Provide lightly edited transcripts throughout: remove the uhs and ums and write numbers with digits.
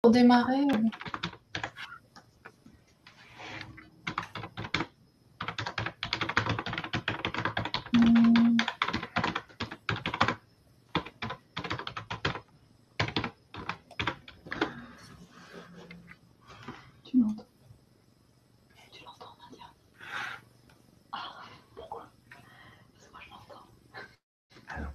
pour démarrer Tu l'entends? Tu l'entends, Nadia? Ah, pourquoi? Parce que moi je l'entends. Alors,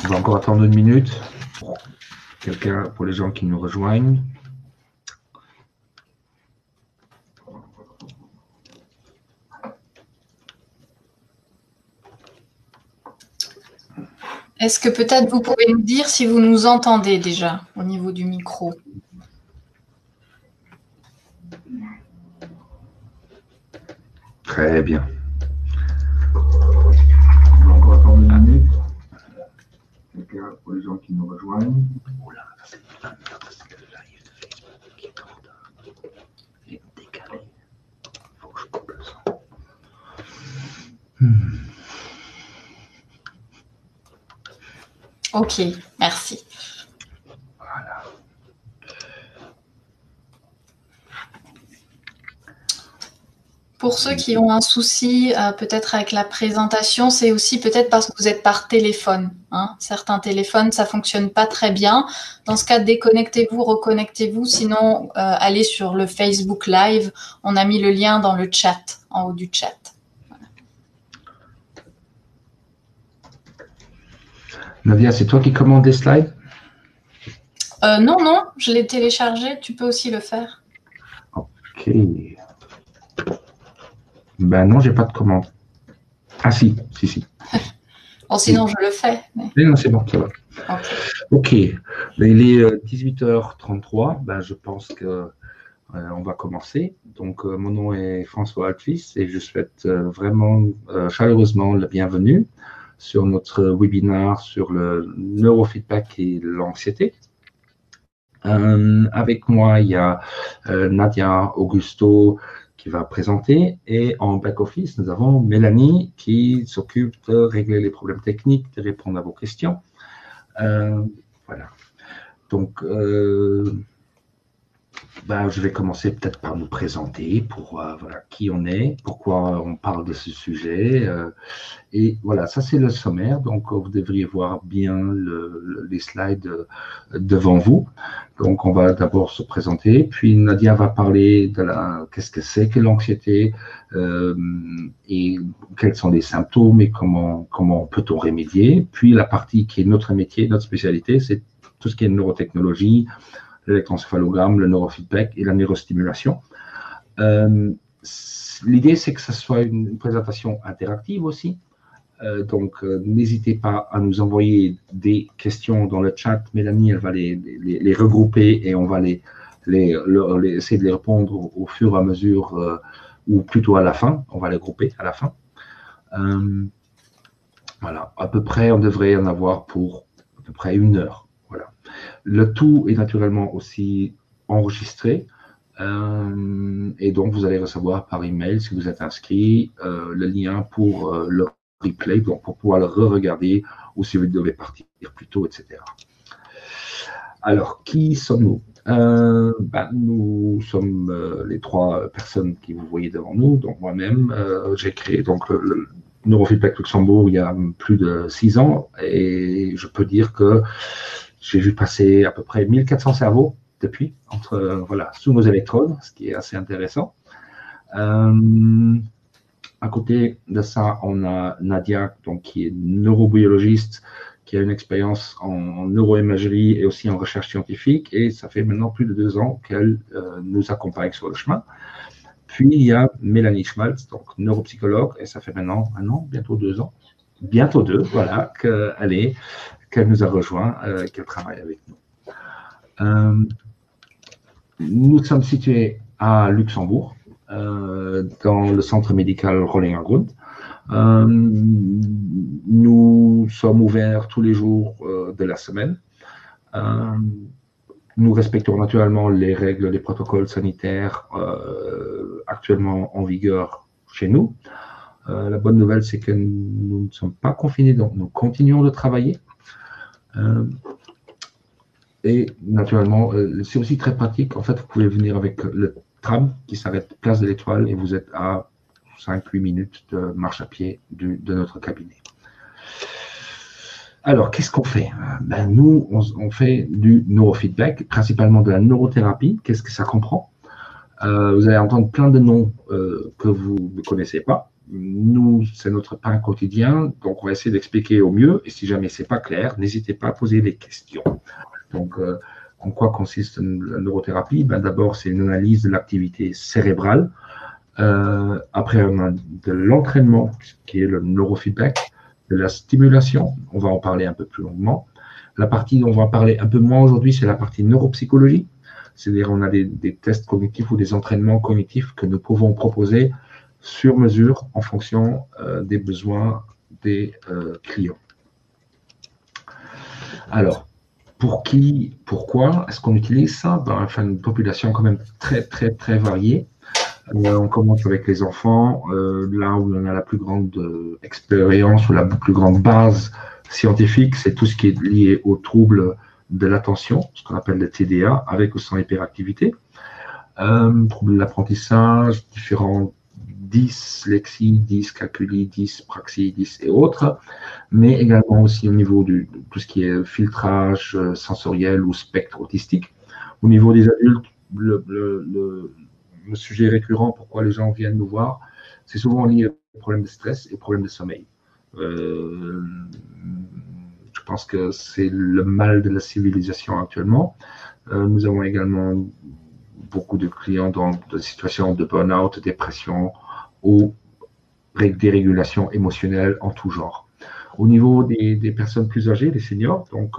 on va encore attendre une minute. Quelqu'un, pour les gens qui nous rejoignent. Est-ce que peut-être vous pouvez nous dire si vous nous entendez déjà au niveau du micro? Très bien. On va encore attendre une minute. Quelqu'un, pour les gens qui nous rejoignent. Oula, c'est le live de Facebook qui est en retard. Il est décalé. Il faut que je coupe le son. Ok, merci. Voilà. Pour ceux qui ont un souci peut-être avec la présentation, c'est aussi peut-être parce que vous êtes par téléphone. Hein. Certains téléphones, ça ne fonctionne pas très bien. Dans ce cas, déconnectez-vous, reconnectez-vous. Sinon, allez sur le Facebook Live. On a mis le lien dans le chat, en haut du chat. Voilà. Nadia, c'est toi qui commandes les slides? Non, je l'ai téléchargé. Tu peux aussi le faire. Ok. Ben non, j'ai pas de commande. Ah si. Bon, sinon, je le fais. Mais... Non, c'est bon, ça va. Ok. Ben, il est 18h33. Ben, je pense que on va commencer. Donc, mon nom est François Altfils et je souhaite vraiment chaleureusement la bienvenue sur notre webinaire sur le neurofeedback et l'anxiété. Avec moi, il y a Nadia Augusto qui va présenter, et en back-office, nous avons Mélanie qui s'occupe de régler les problèmes techniques, de répondre à vos questions. Voilà. Donc, je vais commencer peut-être par nous présenter pour voilà, qui on est, pourquoi on parle de ce sujet. Et voilà, ça c'est le sommaire, donc vous devriez voir bien les slides devant vous. Donc on va d'abord se présenter, puis Nadia va parler de qu'est-ce que c'est que l'anxiété et quels sont les symptômes et comment peut-on remédier. Puis la partie qui est notre métier, notre spécialité, c'est tout ce qui est neurotechnologie, l'électroencéphalogramme, le neurofeedback et la neurostimulation. L'idée, c'est que ce soit une présentation interactive aussi. Donc, n'hésitez pas à nous envoyer des questions dans le chat. Mélanie, elle va les regrouper et on va essayer de les répondre au fur et à mesure, ou plutôt à la fin. On va les grouper à la fin. Voilà, à peu près, on devrait en avoir pour à peu près 1 heure. Voilà. Le tout est naturellement aussi enregistré. Et donc, vous allez recevoir par email, si vous êtes inscrit, le lien pour le replay, donc pour pouvoir le re-regarder, ou si vous devez partir plus tôt, etc. Alors, qui sommes-nous? Nous sommes les 3 personnes que vous voyez devant nous. Donc, moi-même, j'ai créé donc, le Neurofeedback Luxembourg il y a plus de 6 ans, et je peux dire que j'ai vu passer à peu près 1400 cerveaux depuis, voilà, sous nos électrodes, ce qui est assez intéressant. À côté de ça, on a Nadia, donc, qui est neurobiologiste, qui a une expérience en neuroimagerie et aussi en recherche scientifique, et ça fait maintenant plus de 2 ans qu'elle nous accompagne sur le chemin. Puis il y a Mélanie Schmaltz, donc neuropsychologue, et ça fait maintenant 1 an, bientôt 2 ans, bientôt 2, voilà, qu'elle nous a rejoint, qu'elle travaille avec nous. Nous sommes situés à Luxembourg, dans le centre médical Rollingergrund. Nous sommes ouverts tous les jours de la semaine. Nous respectons naturellement les règles, les protocoles sanitaires actuellement en vigueur chez nous. La bonne nouvelle, c'est que nous ne sommes pas confinés, donc nous continuons de travailler. Et naturellement, c'est aussi très pratique. En fait, vous pouvez venir avec le tram qui s'arrête place de l'Étoile et vous êtes à 5-8 minutes de marche à pied de notre cabinet. Alors, qu'est-ce qu'on fait? Nous, on fait du neurofeedback, principalement de la neurothérapie. Qu'est-ce que ça comprend? Vous allez entendre plein de noms que vous ne connaissez pas. Nous, c'est notre pain quotidien, donc on va essayer d'expliquer au mieux. Et si jamais ce n'est pas clair, n'hésitez pas à poser des questions. Donc, en quoi consiste la neurothérapie? D'abord, c'est une analyse de l'activité cérébrale. Après, on a de l'entraînement, qui est le neurofeedback, de la stimulation. On va en parler un peu plus longuement. La partie dont on va parler un peu moins aujourd'hui, c'est la partie neuropsychologie. C'est-à-dire, on a des tests cognitifs ou des entraînements cognitifs que nous pouvons proposer sur mesure en fonction des besoins des clients. Alors, pour qui, pourquoi est-ce qu'on utilise ça? Enfin, une population quand même très variée. On commence avec les enfants, là où on a la plus grande expérience ou la plus grande base scientifique, c'est tout ce qui est lié aux troubles de l'attention, ce qu'on appelle le TDA, avec ou sans hyperactivité. Troubles de l'apprentissage, différents dyslexie, dyscalculie, dyspraxie, et autres, mais également aussi au niveau de tout ce qui est filtrage sensoriel ou spectre autistique. Au niveau des adultes, le sujet récurrent, pourquoi les gens viennent nous voir, c'est souvent lié aux problèmes de stress et aux problèmes de sommeil. Je pense que c'est le mal de la civilisation actuellement. Nous avons également beaucoup de clients dans des situations de burn-out, dépression ou dérégulation émotionnelle en tout genre. Au niveau des personnes plus âgées, des seniors, donc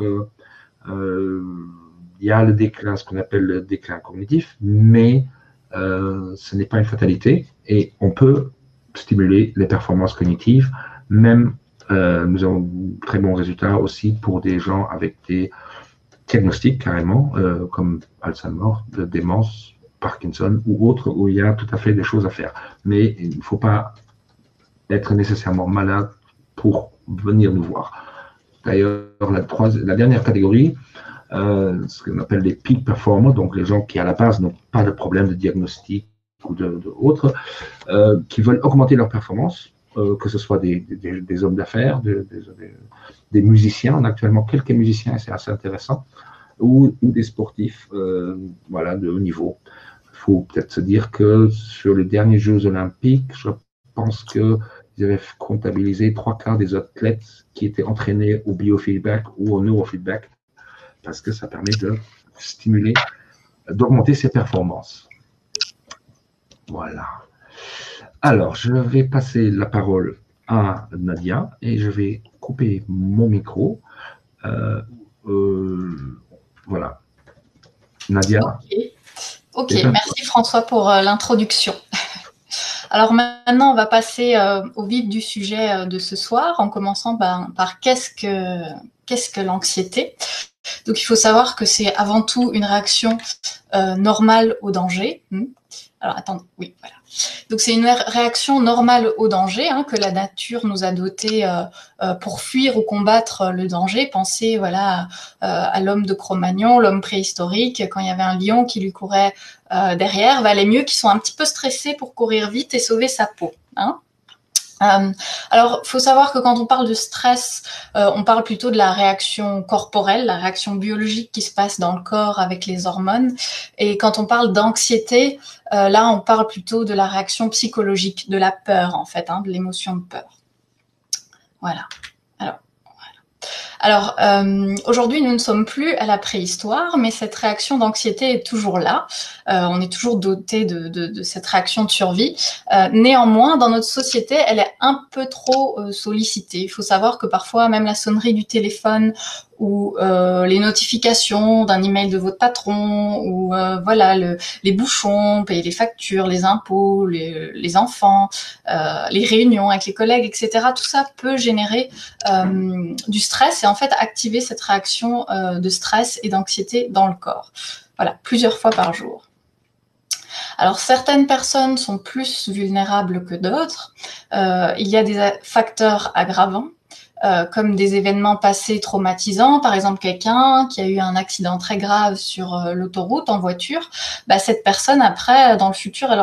il y a le déclin, ce qu'on appelle le déclin cognitif, mais ce n'est pas une fatalité et on peut stimuler les performances cognitives. Même, nous avons de très bons résultats aussi pour des gens avec des diagnostics carrément, comme Alzheimer, de démence, Parkinson ou autres, où il y a tout à fait des choses à faire. Mais il ne faut pas être nécessairement malade pour venir nous voir. D'ailleurs, la dernière catégorie, ce qu'on appelle les peak performers, donc les gens qui à la base n'ont pas de problème de diagnostic ou d'autres, qui veulent augmenter leur performance, que ce soit des hommes d'affaires, des musiciens, on a actuellement quelques musiciens et c'est assez intéressant, ou des sportifs voilà, de haut niveau. Il faut peut-être se dire que sur les derniers Jeux olympiques, je pense qu'ils avaient comptabilisé 3/4 des athlètes qui étaient entraînés au biofeedback ou au neurofeedback, parce que ça permet de stimuler, d'augmenter ses performances. Voilà. Alors, je vais passer la parole à Nadia et je vais couper mon micro. Voilà. Nadia. Ok, merci François pour l'introduction. Alors maintenant, on va passer au vif du sujet de ce soir, en commençant par qu'est-ce que l'anxiété. Donc il faut savoir que c'est avant tout une réaction normale au danger. Alors attendez, oui, voilà. Donc c'est une réaction normale au danger que la nature nous a doté pour fuir ou combattre le danger. Pensez voilà à l'homme de Cro-Magnon, l'homme préhistorique, quand il y avait un lion qui lui courait derrière, valait mieux qu'ils soient un petit peu stressés pour courir vite et sauver sa peau. Alors, faut savoir que quand on parle de stress, on parle plutôt de la réaction corporelle, la réaction biologique qui se passe dans le corps avec les hormones. Et quand on parle d'anxiété, là, on parle plutôt de la réaction psychologique, de la peur, en fait, de l'émotion de peur. Voilà. Alors, aujourd'hui, nous ne sommes plus à la préhistoire, mais cette réaction d'anxiété est toujours là. On est toujours doté de cette réaction de survie. Néanmoins, dans notre société, elle est un peu trop sollicitée. Il faut savoir que parfois, même la sonnerie du téléphone ou les notifications d'un email de votre patron, ou voilà les bouchons, payer les factures, les impôts, les enfants, les réunions avec les collègues, etc. Tout ça peut générer du stress et en fait activer cette réaction de stress et d'anxiété dans le corps. Voilà, plusieurs fois par jour. Alors, certaines personnes sont plus vulnérables que d'autres. Il y a des facteurs aggravants, comme des événements passés traumatisants. Par exemple, quelqu'un qui a eu un accident très grave sur l'autoroute en voiture, cette personne, après, dans le futur, elle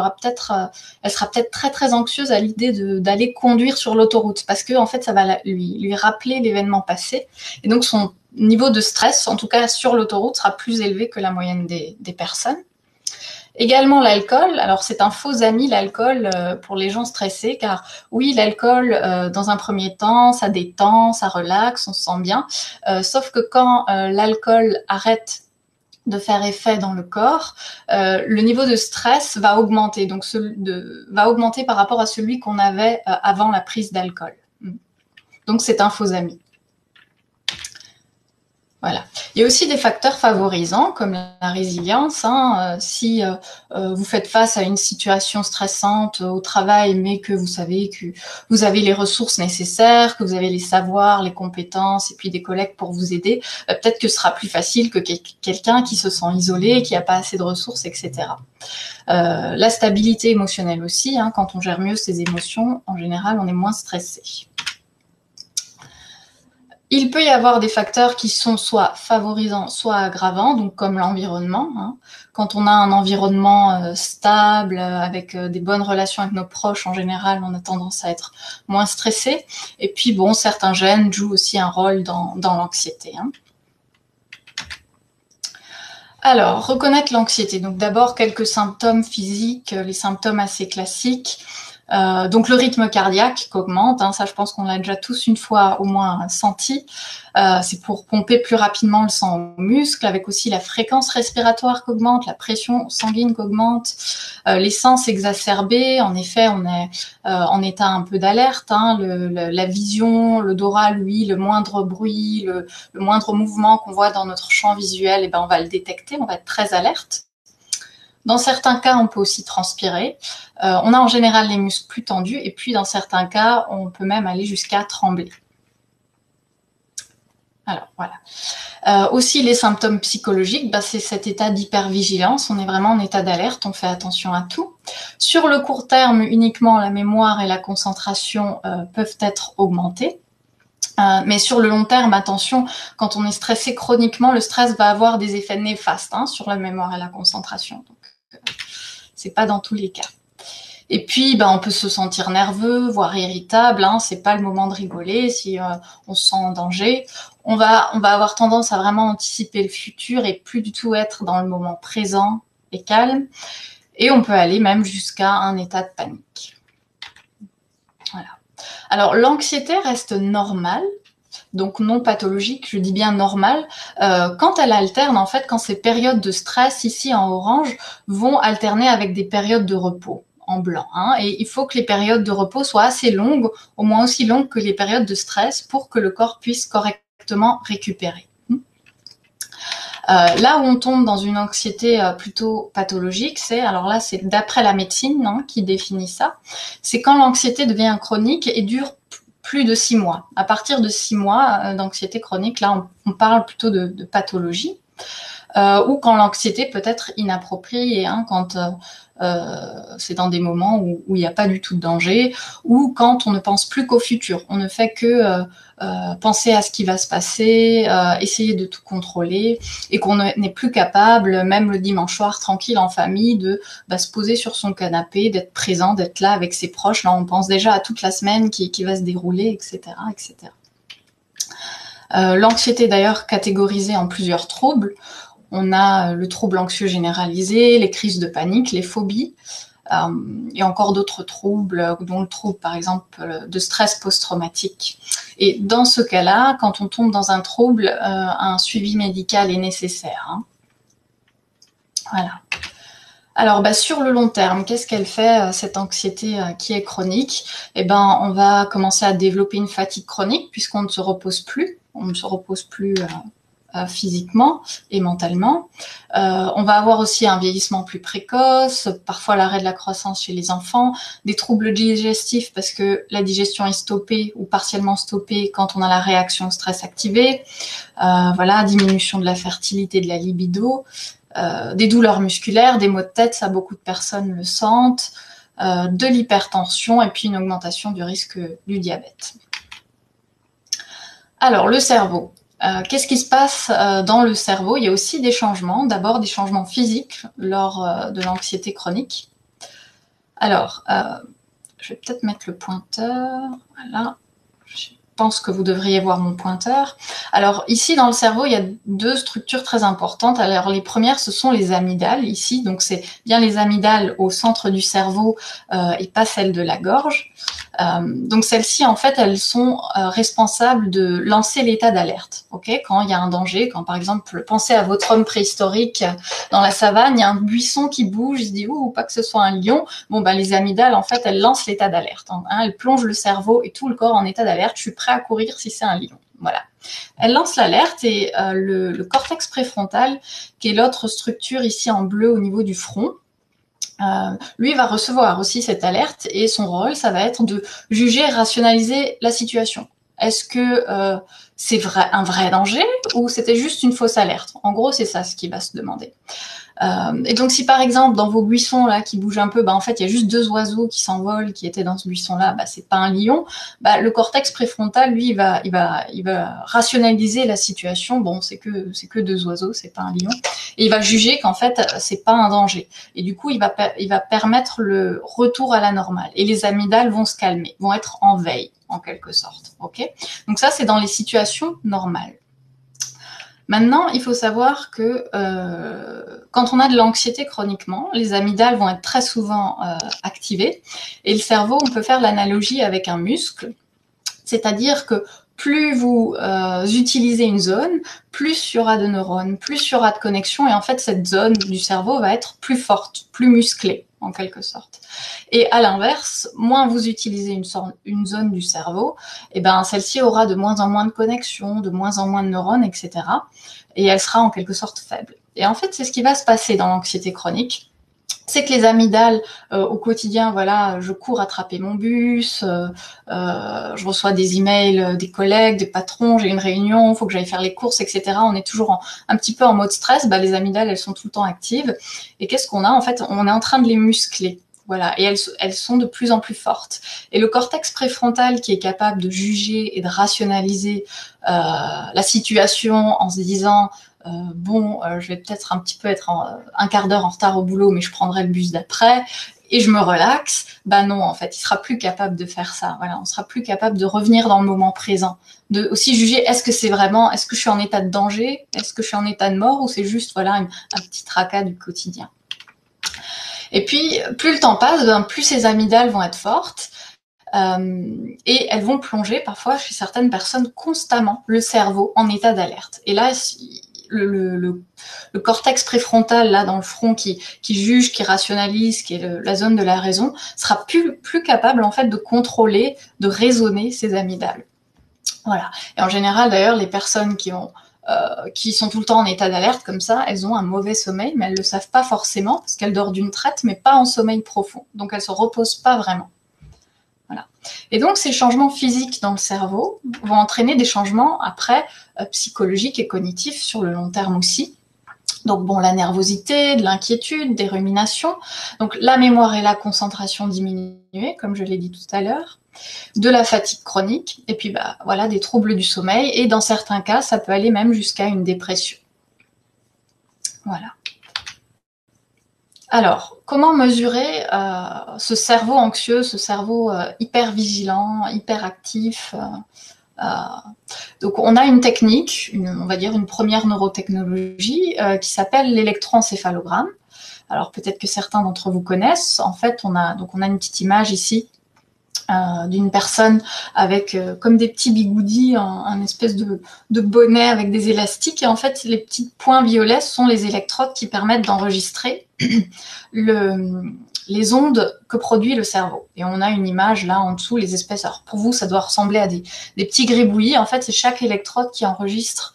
sera peut-être très, très anxieuse à l'idée d'aller conduire sur l'autoroute parce que, en fait, ça va lui rappeler l'événement passé. Et donc, son niveau de stress, en tout cas sur l'autoroute, sera plus élevé que la moyenne des personnes. Également l'alcool, alors c'est un faux ami l'alcool pour les gens stressés car oui l'alcool dans un premier temps ça détend, ça relaxe, on se sent bien, sauf que quand l'alcool arrête de faire effet dans le corps, le niveau de stress va augmenter, donc va augmenter par rapport à celui qu'on avait avant la prise d'alcool. Donc c'est un faux ami. Voilà. Il y a aussi des facteurs favorisants comme la résilience. Si vous faites face à une situation stressante au travail, mais que vous savez que vous avez les ressources nécessaires, que vous avez les savoirs, les compétences et puis des collègues pour vous aider, peut-être que ce sera plus facile que quelqu'un qui se sent isolé, qui n'a pas assez de ressources, etc. La stabilité émotionnelle aussi. Quand on gère mieux ses émotions, en général, on est moins stressé. Il peut y avoir des facteurs qui sont soit favorisants, soit aggravants, donc comme l'environnement. Quand on a un environnement stable, avec des bonnes relations avec nos proches, en général, on a tendance à être moins stressé. Et puis, bon, certains gènes jouent aussi un rôle dans l'anxiété. Alors, reconnaître l'anxiété. Donc d'abord, quelques symptômes physiques, les symptômes assez classiques. Donc le rythme cardiaque qui augmente, ça je pense qu'on l'a déjà tous une fois au moins senti. C'est pour pomper plus rapidement le sang aux muscles, avec aussi la fréquence respiratoire qui augmente, la pression sanguine qui augmente, les sens exacerbés. En effet, on est en état un peu d'alerte. La vision, l'odorat, lui, le moindre bruit, le moindre mouvement qu'on voit dans notre champ visuel, on va le détecter, on va être très alerte. Dans certains cas, on peut aussi transpirer. On a en général les muscles plus tendus et puis dans certains cas, on peut même aller jusqu'à trembler. Alors voilà. Aussi les symptômes psychologiques, c'est cet état d'hypervigilance. On est vraiment en état d'alerte, on fait attention à tout. Sur le court terme, uniquement la mémoire et la concentration peuvent être augmentées. Mais sur le long terme, attention, quand on est stressé chroniquement, le stress va avoir des effets néfastes sur la mémoire et la concentration. Donc, c'est pas dans tous les cas. Et puis, on peut se sentir nerveux, voire irritable. C'est pas le moment de rigoler si on se sent en danger. On va avoir tendance à vraiment anticiper le futur et plus du tout être dans le moment présent et calme. Et on peut aller même jusqu'à un état de panique. Voilà. Alors, l'anxiété reste normale, donc non pathologique, je dis bien normale, quand elle alterne, en fait, quand ces périodes de stress, ici en orange, vont alterner avec des périodes de repos, en blanc. Et il faut que les périodes de repos soient assez longues, au moins aussi longues que les périodes de stress, pour que le corps puisse correctement récupérer. Là où on tombe dans une anxiété plutôt pathologique, c'est d'après la médecine qui définit ça, c'est quand l'anxiété devient chronique et dure plus de 6 mois. À partir de 6 mois d'anxiété chronique, là on parle plutôt de pathologie, ou quand l'anxiété peut être inappropriée, quand c'est dans des moments où il n'y a pas du tout de danger, ou quand on ne pense plus qu'au futur. On ne fait que penser à ce qui va se passer, essayer de tout contrôler, et qu'on n'est plus capable, même le dimanche soir, tranquille en famille, de se poser sur son canapé, d'être présent, d'être là avec ses proches. Là, on pense déjà à toute la semaine qui va se dérouler, etc., etc. L'anxiété, d'ailleurs, catégorisée en plusieurs troubles. On a le trouble anxieux généralisé, les crises de panique, les phobies, et encore d'autres troubles, dont le trouble, par exemple, de stress post-traumatique. Et dans ce cas-là, quand on tombe dans un trouble, un suivi médical est nécessaire. Voilà. Alors, sur le long terme, qu'est-ce qu'elle fait, cette anxiété qui est chronique ? On va commencer à développer une fatigue chronique puisqu'on ne se repose plus. on ne se repose plus physiquement et mentalement. On va avoir aussi un vieillissement plus précoce, parfois l'arrêt de la croissance chez les enfants, des troubles digestifs parce que la digestion est stoppée ou partiellement stoppée quand on a la réaction au stress activée. Voilà, diminution de la fertilité, de la libido, des douleurs musculaires, des maux de tête, ça beaucoup de personnes le sentent, de l'hypertension et puis une augmentation du risque du diabète. Alors, le cerveau. Qu'est-ce qui se passe dans le cerveau? Il y a aussi des changements. D'abord, des changements physiques lors de l'anxiété chronique. Alors, je vais peut-être mettre le pointeur. Voilà. Je pense que vous devriez voir mon pointeur. Alors, ici, dans le cerveau, il y a deux structures très importantes. Alors, les premières, ce sont les amygdales, ici. Donc, c'est bien les amygdales au centre du cerveau et pas celles de la gorge. Donc celles-ci, en fait, elles sont responsables de lancer l'état d'alerte. Okay, quand il y a un danger, quand par exemple, pensez à votre homme préhistorique dans la savane, il y a un buisson qui bouge, il se dit ouh, pas que ce soit un lion. Bon, ben les amygdales, en fait, elles lancent l'état d'alerte. Hein, elles plongent le cerveau et tout le corps en état d'alerte. Je suis prêt à courir si c'est un lion. Voilà. Elle lance l'alerte et le cortex préfrontal, qui est l'autre structure ici en bleu au niveau du front, lui va recevoir aussi cette alerte et son rôle, ça va être de juger et rationaliser la situation. Est-ce que c'est un vrai danger ou c'était juste une fausse alerte? En gros, c'est ça ce qu'il va se demander. Et donc, si par exemple, dans vos buissons là qui bougent un peu, bah, en fait, il y a juste deux oiseaux qui s'envolent, qui étaient dans ce buisson-là, bah, c'est pas un lion. Bah, le cortex préfrontal, lui, il va rationaliser la situation. Bon, c'est que deux oiseaux, c'est pas un lion. Et il va juger qu'en fait, c'est pas un danger. Et du coup, il va permettre le retour à la normale. Et les amygdales vont se calmer, vont être en veille, en quelque sorte. Ok? Donc ça, c'est dans les situations normales. Maintenant, il faut savoir que quand on a de l'anxiété chroniquement, les amygdales vont être très souvent activées et le cerveau, on peut faire l'analogie avec un muscle, c'est-à-dire que plus vous utilisez une zone, plus il y aura de neurones, plus il y aura de connexions et en fait cette zone du cerveau va être plus forte, plus musclée en quelque sorte. Et à l'inverse, moins vous utilisez une zone du cerveau, et ben celle-ci aura de moins en moins de connexions, de moins en moins de neurones, etc. Et elle sera en quelque sorte faible. Et en fait, c'est ce qui va se passer dans l'anxiété chronique. C'est que les amygdales, au quotidien, voilà, je cours attraper mon bus, je reçois des emails des collègues, des patrons, j'ai une réunion, il faut que j'aille faire les courses, etc. On est toujours un petit peu en mode stress. Bah, les amygdales, elles sont tout le temps actives. Et qu'est-ce qu'on a? En fait, on est en train de les muscler. Voilà, et elles sont de plus en plus fortes. Et le cortex préfrontal qui est capable de juger et de rationaliser la situation en se disant je vais peut-être un petit peu être un quart d'heure en retard au boulot, mais je prendrai le bus d'après et je me relaxe. Bah non, en fait, il sera plus capable de faire ça. Voilà, on sera plus capable de revenir dans le moment présent, de aussi juger est-ce que je suis en état de danger, est-ce que je suis en état de mort ou c'est juste voilà un petit tracas du quotidien. Et puis, plus le temps passe, plus ces amygdales vont être fortes et elles vont plonger parfois chez certaines personnes constamment le cerveau en état d'alerte. Et là, le cortex préfrontal là dans le front qui juge, qui rationalise, qui est la zone de la raison, sera plus capable en fait de contrôler, de raisonner ces amygdales. Voilà. Et en général d'ailleurs, les personnes qui sont tout le temps en état d'alerte comme ça, elles ont un mauvais sommeil, mais elles le savent pas forcément parce qu'elles dorment d'une traite, mais pas en sommeil profond. Donc elles se reposent pas vraiment. Voilà. Et donc ces changements physiques dans le cerveau vont entraîner des changements après psychologiques et cognitifs sur le long terme aussi. Donc bon, la nervosité, de l'inquiétude, des ruminations. Donc la mémoire et la concentration diminuées, comme je l'ai dit tout à l'heure. De la fatigue chronique, et puis voilà, des troubles du sommeil, et dans certains cas, ça peut aller même jusqu'à une dépression. Voilà. Alors, comment mesurer ce cerveau anxieux, ce cerveau hyper vigilant, hyper actif Donc, on a une technique, on va dire une première neurotechnologie qui s'appelle l'électroencéphalogramme. Alors, peut-être que certains d'entre vous connaissent. En fait, on a une petite image ici d'une personne avec comme des petits bigoudis, un espèce de bonnet avec des élastiques. Et en fait, les petits points violets sont les électrodes qui permettent d'enregistrer les ondes que produit le cerveau. Et on a une image là en dessous, les espèces. Alors pour vous, ça doit ressembler à des petits gribouillis. En fait, c'est chaque électrode qui enregistre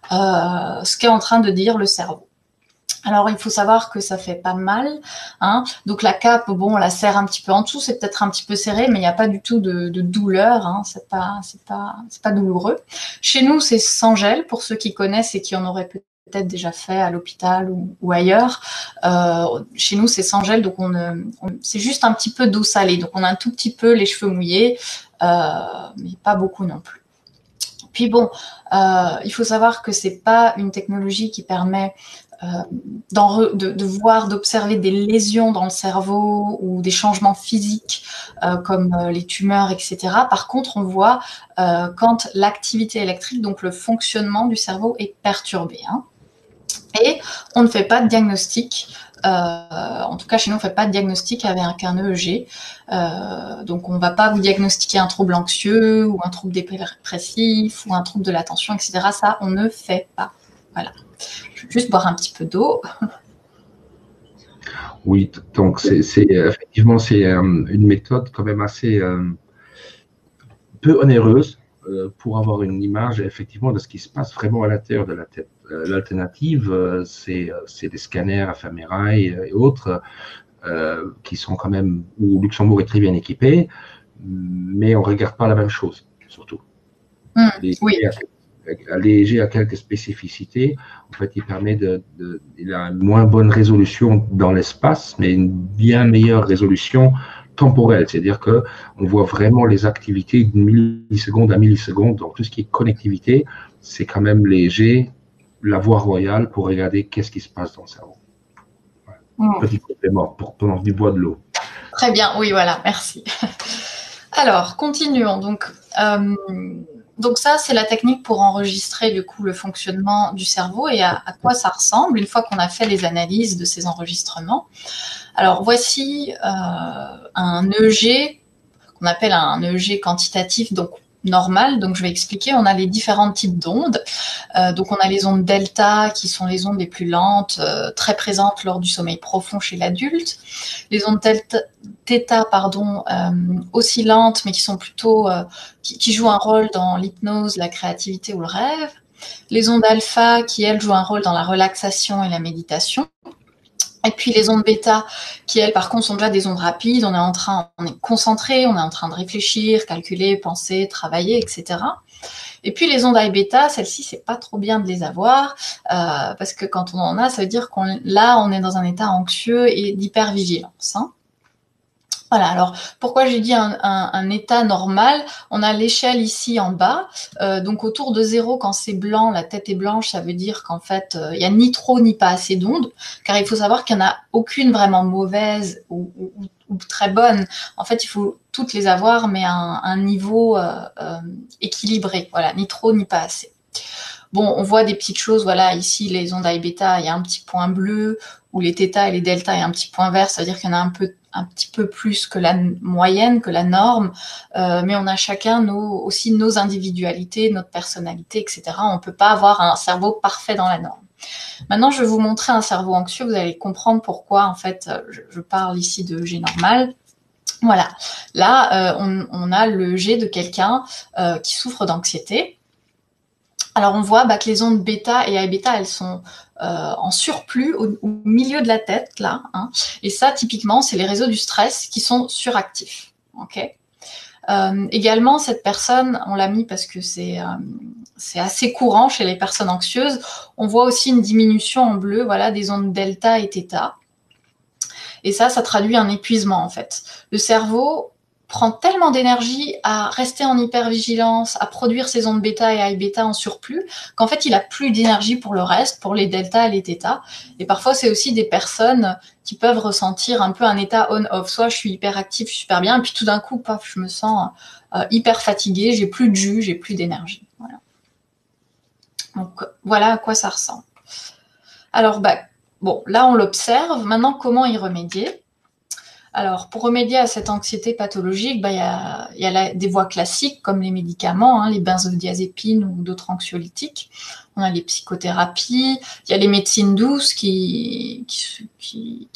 ce qu'est en train de dire le cerveau. Alors, il faut savoir que ça fait pas mal. Hein. Donc, la cape, bon, on la serre un petit peu en dessous. C'est peut-être un petit peu serré, mais il n'y a pas du tout de douleur. Hein. C'est pas douloureux. Chez nous, c'est sans gel, pour ceux qui connaissent et qui en auraient peut-être déjà fait à l'hôpital ou ailleurs. Chez nous, c'est sans gel, donc c'est juste un petit peu d'eau salée. Donc, on a un tout petit peu les cheveux mouillés, mais pas beaucoup non plus. Puis bon, il faut savoir que c'est pas une technologie qui permet de voir, d'observer des lésions dans le cerveau ou des changements physiques comme les tumeurs, etc. Par contre, on voit quand l'activité électrique, donc le fonctionnement du cerveau, est perturbé. Hein. Et on ne fait pas de diagnostic. En tout cas, chez nous, on ne fait pas de diagnostic avec un EEG. Donc, on ne va pas vous diagnostiquer un trouble anxieux ou un trouble dépressif ou un trouble de l'attention, etc. Ça, on ne fait pas. Voilà. Je vais juste boire un petit peu d'eau. Oui, donc effectivement, c'est une méthode quand même assez peu onéreuse pour avoir une image effectivement de ce qui se passe vraiment à l'intérieur de la tête. L'alternative, c'est des scanners éphémérales et autres qui sont quand même, où Luxembourg est très bien équipé, mais on ne regarde pas la même chose, surtout. Oui. Allégé à quelques spécificités. En fait, il a une moins bonne résolution dans l'espace, mais une bien meilleure résolution temporelle. C'est-à-dire que on voit vraiment les activités d'une milliseconde à milliseconde. Donc, tout ce qui est connectivité, c'est quand même léger, la voie royale pour regarder qu'est-ce qui se passe dans le cerveau. Voilà. Petit complément pour prendre du bois de l'eau. Très bien, oui, voilà, merci. Alors, continuons. Donc ça, c'est la technique pour enregistrer du coup le fonctionnement du cerveau et à quoi ça ressemble une fois qu'on a fait les analyses de ces enregistrements. Alors voici un EEG qu'on appelle un EEG quantitatif, donc normal. Donc je vais expliquer, on a les différents types d'ondes. Donc on a les ondes delta qui sont les ondes les plus lentes, très présentes lors du sommeil profond chez l'adulte. Les ondes θ, aussi lentes, mais qui sont plutôt qui jouent un rôle dans l'hypnose, la créativité ou le rêve. Les ondes alpha qui, elles, jouent un rôle dans la relaxation et la méditation. Et puis les ondes bêta qui, elles, par contre, sont déjà des ondes rapides. On est concentré, on est en train de réfléchir, calculer, penser, travailler, etc. Et puis les ondes I-bêta, celles-ci, c'est pas trop bien de les avoir parce que quand on en a, ça veut dire on est dans un état anxieux et d'hypervigilance. Hein. Voilà, alors pourquoi j'ai dit un état normal? On a l'échelle ici en bas, donc autour de 0, quand c'est blanc, la tête est blanche, ça veut dire qu'en fait, il n'y a ni trop ni pas assez d'ondes, car il faut savoir qu'il n'y en a aucune vraiment mauvaise ou très bonne. En fait, il faut toutes les avoir, mais à un niveau équilibré, voilà, ni trop ni pas assez. Bon, on voit des petites choses, voilà, ici, les ondes I-bêta, il y a un petit point bleu, ou les θ et les delta, il y a un petit point vert, ça veut dire qu'il y en a un petit peu plus que la moyenne, que la norme, mais on a chacun aussi nos individualités, notre personnalité, etc. On ne peut pas avoir un cerveau parfait dans la norme. Maintenant, je vais vous montrer un cerveau anxieux, vous allez comprendre pourquoi, en fait, je parle ici de G normal. Voilà, là, on a le G de quelqu'un qui souffre d'anxiété. Alors, on voit que les ondes bêta et I-bêta, elles sont en surplus au milieu de la tête, là. Hein. Et ça, typiquement, c'est les réseaux du stress qui sont suractifs. Okay. Également, cette personne, on l'a mis parce que c'est assez courant chez les personnes anxieuses. On voit aussi une diminution en bleu, voilà, des ondes delta et θ. Et ça traduit un épuisement, en fait. Le cerveau prend tellement d'énergie à rester en hypervigilance, à produire ces ondes bêta et I-bêta en surplus, qu'en fait, il n'a plus d'énergie pour le reste, pour les delta et les θ. Et parfois, c'est aussi des personnes qui peuvent ressentir un peu un état on-off. Soit je suis hyper active, je suis super bien, et puis tout d'un coup, paf, je me sens hyper fatiguée, j'ai plus de jus, j'ai plus d'énergie. Voilà. Donc, voilà à quoi ça ressemble. Alors, bon, là, on l'observe. Maintenant, comment y remédier ? Alors, pour remédier à cette anxiété pathologique, il y a des voies classiques comme les médicaments, hein, les benzodiazépines ou d'autres anxiolytiques. on a les psychothérapies, il y a les médecines douces qui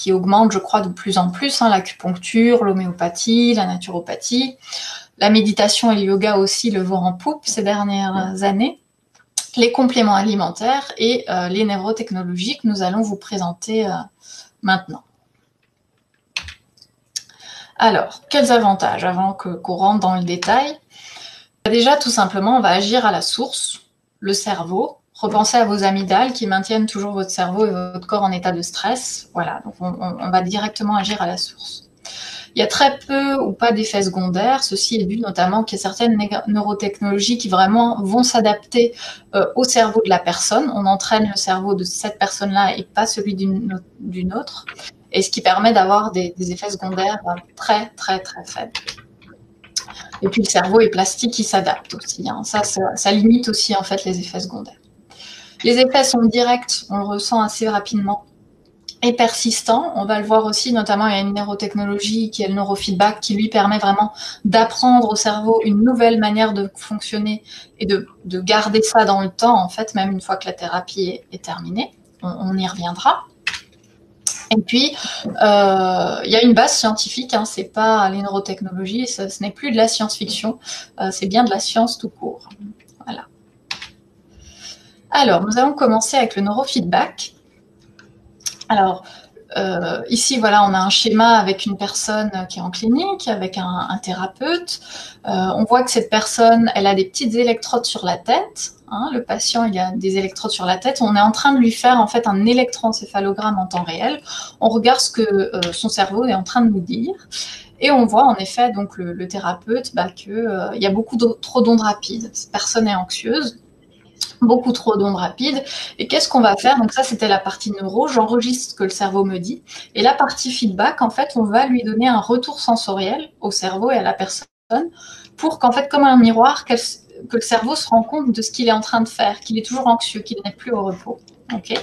augmentent, je crois, de plus en plus, hein, l'acupuncture, l'homéopathie, la naturopathie. La méditation et le yoga aussi le vont en poupe ces dernières années. Les compléments alimentaires et les neurotechnologies que nous allons vous présenter maintenant. Alors, quels avantages avant qu'on rentre dans le détail? Déjà, tout simplement, on va agir à la source, le cerveau. Repensez à vos amygdales qui maintiennent toujours votre cerveau et votre corps en état de stress. Voilà, donc on va directement agir à la source. Il y a très peu ou pas d'effets secondaires. Ceci est dû notamment qu'il y a certaines neurotechnologies qui vraiment vont s'adapter au cerveau de la personne. On entraîne le cerveau de cette personne-là et pas celui d'une autre. Et ce qui permet d'avoir des effets secondaires très, très, très faibles. Et puis le cerveau est plastique, il s'adapte aussi. Hein. Ça limite aussi en fait les effets secondaires. Les effets sont directs, on le ressent assez rapidement, et persistants. On va le voir aussi, notamment il y a une neurotechnologie qui est le neurofeedback, qui lui permet vraiment d'apprendre au cerveau une nouvelle manière de fonctionner et de garder ça dans le temps, en fait, même une fois que la thérapie est terminée. On y reviendra. Et puis, il y a une base scientifique, hein, c'est pas les neurotechnologies, ce n'est plus de la science-fiction, c'est bien de la science tout court. Voilà. Alors, nous allons commencer avec le neurofeedback. Alors, ici, voilà, on a un schéma avec une personne qui est en clinique, avec un thérapeute. On voit que cette personne, elle a des petites électrodes sur la tête. Hein, le patient, il a des électrodes sur la tête. On est en train de lui faire en fait un électroencéphalogramme en temps réel. On regarde ce que son cerveau est en train de nous dire. Et on voit en effet, donc le thérapeute, qu'il y a trop d'ondes rapides. Cette personne est anxieuse. Beaucoup trop d'ondes rapides. Et qu'est-ce qu'on va faire? Donc ça, c'était la partie neuro. J'enregistre ce que le cerveau me dit. Et la partie feedback, en fait, on va lui donner un retour sensoriel au cerveau et à la personne pour qu'en fait, comme un miroir, que le cerveau se rend compte de ce qu'il est en train de faire, qu'il est toujours anxieux, qu'il n'est plus au repos. Okay.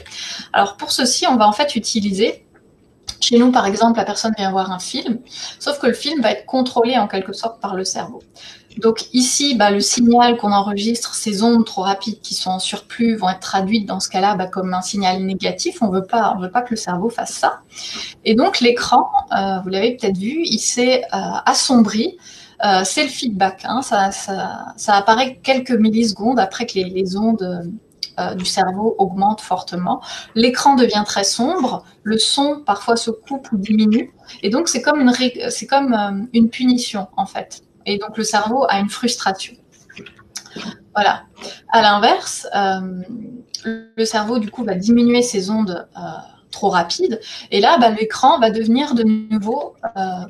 Alors pour ceci, on va en fait utiliser... Chez nous, par exemple, la personne vient voir un film, sauf que le film va être contrôlé en quelque sorte par le cerveau. Donc ici, le signal qu'on enregistre, ces ondes trop rapides qui sont en surplus, vont être traduites dans ce cas-là comme un signal négatif. On veut pas que le cerveau fasse ça. Et donc l'écran, vous l'avez peut-être vu, il s'est assombri. C'est le feedback. Hein, ça apparaît quelques millisecondes après que les ondes du cerveau augmente fortement. L'écran devient très sombre, le son parfois se coupe ou diminue, et donc c'est comme une punition en fait. Et donc le cerveau a une frustration. Voilà. À l'inverse, le cerveau du coup va diminuer ses ondes trop rapides, et là l'écran va devenir de nouveau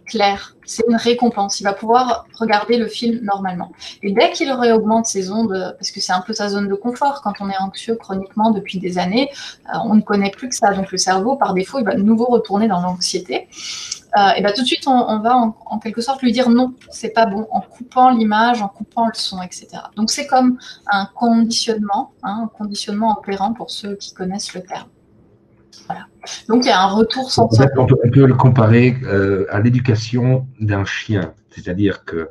clair. C'est une récompense, il va pouvoir regarder le film normalement. Et dès qu'il réaugmente ses ondes, parce que c'est un peu sa zone de confort, quand on est anxieux chroniquement depuis des années, on ne connaît plus que ça, donc le cerveau par défaut il va de nouveau retourner dans l'anxiété. Et tout de suite on va en quelque sorte lui dire non, c'est pas bon, en coupant l'image, en coupant le son, etc. Donc c'est comme un conditionnement opérant pour ceux qui connaissent le terme. Voilà. Donc il y a un retour sensoriel. On peut le comparer à l'éducation d'un chien, c'est-à-dire que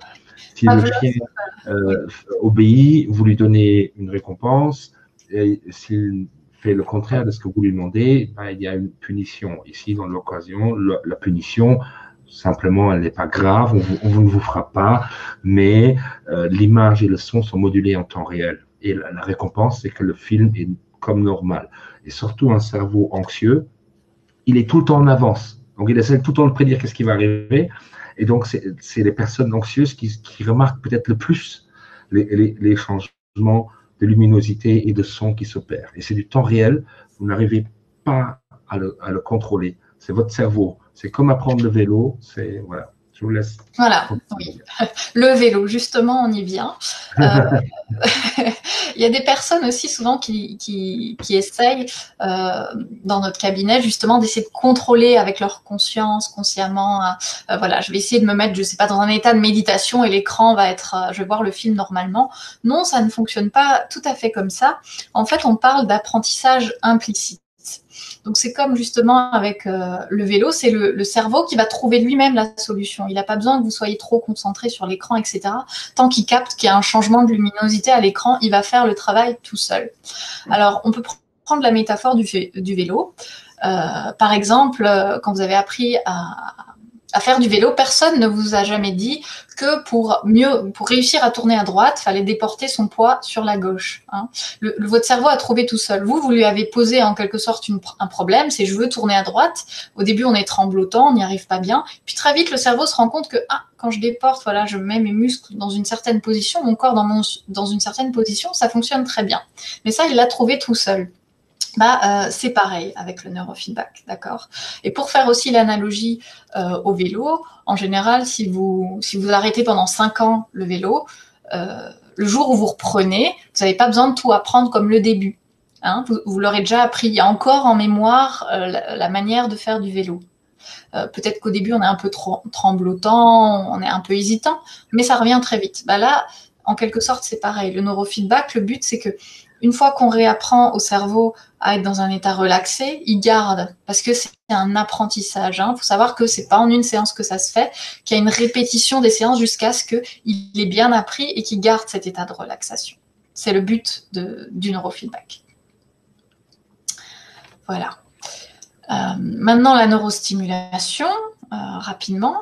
si le chien obéit, vous lui donnez une récompense, et s'il fait le contraire de ce que vous lui demandez, il y a une punition. Ici, dans l'occasion, la punition, simplement, elle n'est pas grave, on ne vous frappe pas, mais l'image et le son sont modulés en temps réel. Et la récompense, c'est que le film est comme normal. Et surtout, un cerveau anxieux, il est tout le temps en avance. Donc, il essaie tout le temps de prédire qu'est-ce qui va arriver. Et donc, c'est les personnes anxieuses qui remarquent peut-être le plus les changements de luminosité et de son qui s'opèrent. Et c'est du temps réel. Vous n'arrivez pas à le contrôler. C'est votre cerveau. C'est comme apprendre le vélo. Voilà. Je vous laisse. Voilà, oui. Le vélo, justement, on y vient. Il y a des personnes aussi souvent qui essayent dans notre cabinet justement d'essayer de contrôler avec leur conscience, consciemment. Voilà, je vais essayer de me mettre, je sais pas, dans un état de méditation et l'écran va être, je vais voir le film normalement. Non, ça ne fonctionne pas tout à fait comme ça. En fait, on parle d'apprentissage implicite. Donc c'est comme justement avec le vélo, c'est le cerveau qui va trouver lui-même la solution. Il n'a pas besoin que vous soyez trop concentré sur l'écran, etc. Tant qu'il capte qu'il y a un changement de luminosité à l'écran, il va faire le travail tout seul. Alors on peut prendre la métaphore du vélo. Par exemple, quand vous avez appris à faire du vélo, personne ne vous a jamais dit que pour réussir à tourner à droite, il fallait déporter son poids sur la gauche. Hein. Votre cerveau a trouvé tout seul. Vous lui avez posé en quelque sorte un problème, c'est je veux tourner à droite. Au début, on est tremblotant, on n'y arrive pas bien. Puis très vite, le cerveau se rend compte que quand je déporte, voilà, je mets mes muscles dans une certaine position, mon corps dans une certaine position, ça fonctionne très bien. Mais ça, il l'a trouvé tout seul. C'est pareil avec le neurofeedback, d'accord. Et pour faire aussi l'analogie au vélo, en général, si vous arrêtez pendant 5 ans le vélo, le jour où vous reprenez, vous n'avez pas besoin de tout apprendre comme le début. Hein, vous l'aurez déjà appris. Il y a encore en mémoire la manière de faire du vélo. Peut-être qu'au début, on est un peu tremblotant, on est un peu hésitant, mais ça revient très vite. Là, en quelque sorte, c'est pareil. Le neurofeedback, le but, c'est que une fois qu'on réapprend au cerveau à être dans un état relaxé, il garde, parce que c'est un apprentissage. Il faut savoir que c'est pas en une séance que ça se fait, qu'il y a une répétition des séances jusqu'à ce qu'il ait bien appris et qu'il garde cet état de relaxation. C'est le but du neurofeedback. Voilà. Maintenant, la neurostimulation, rapidement.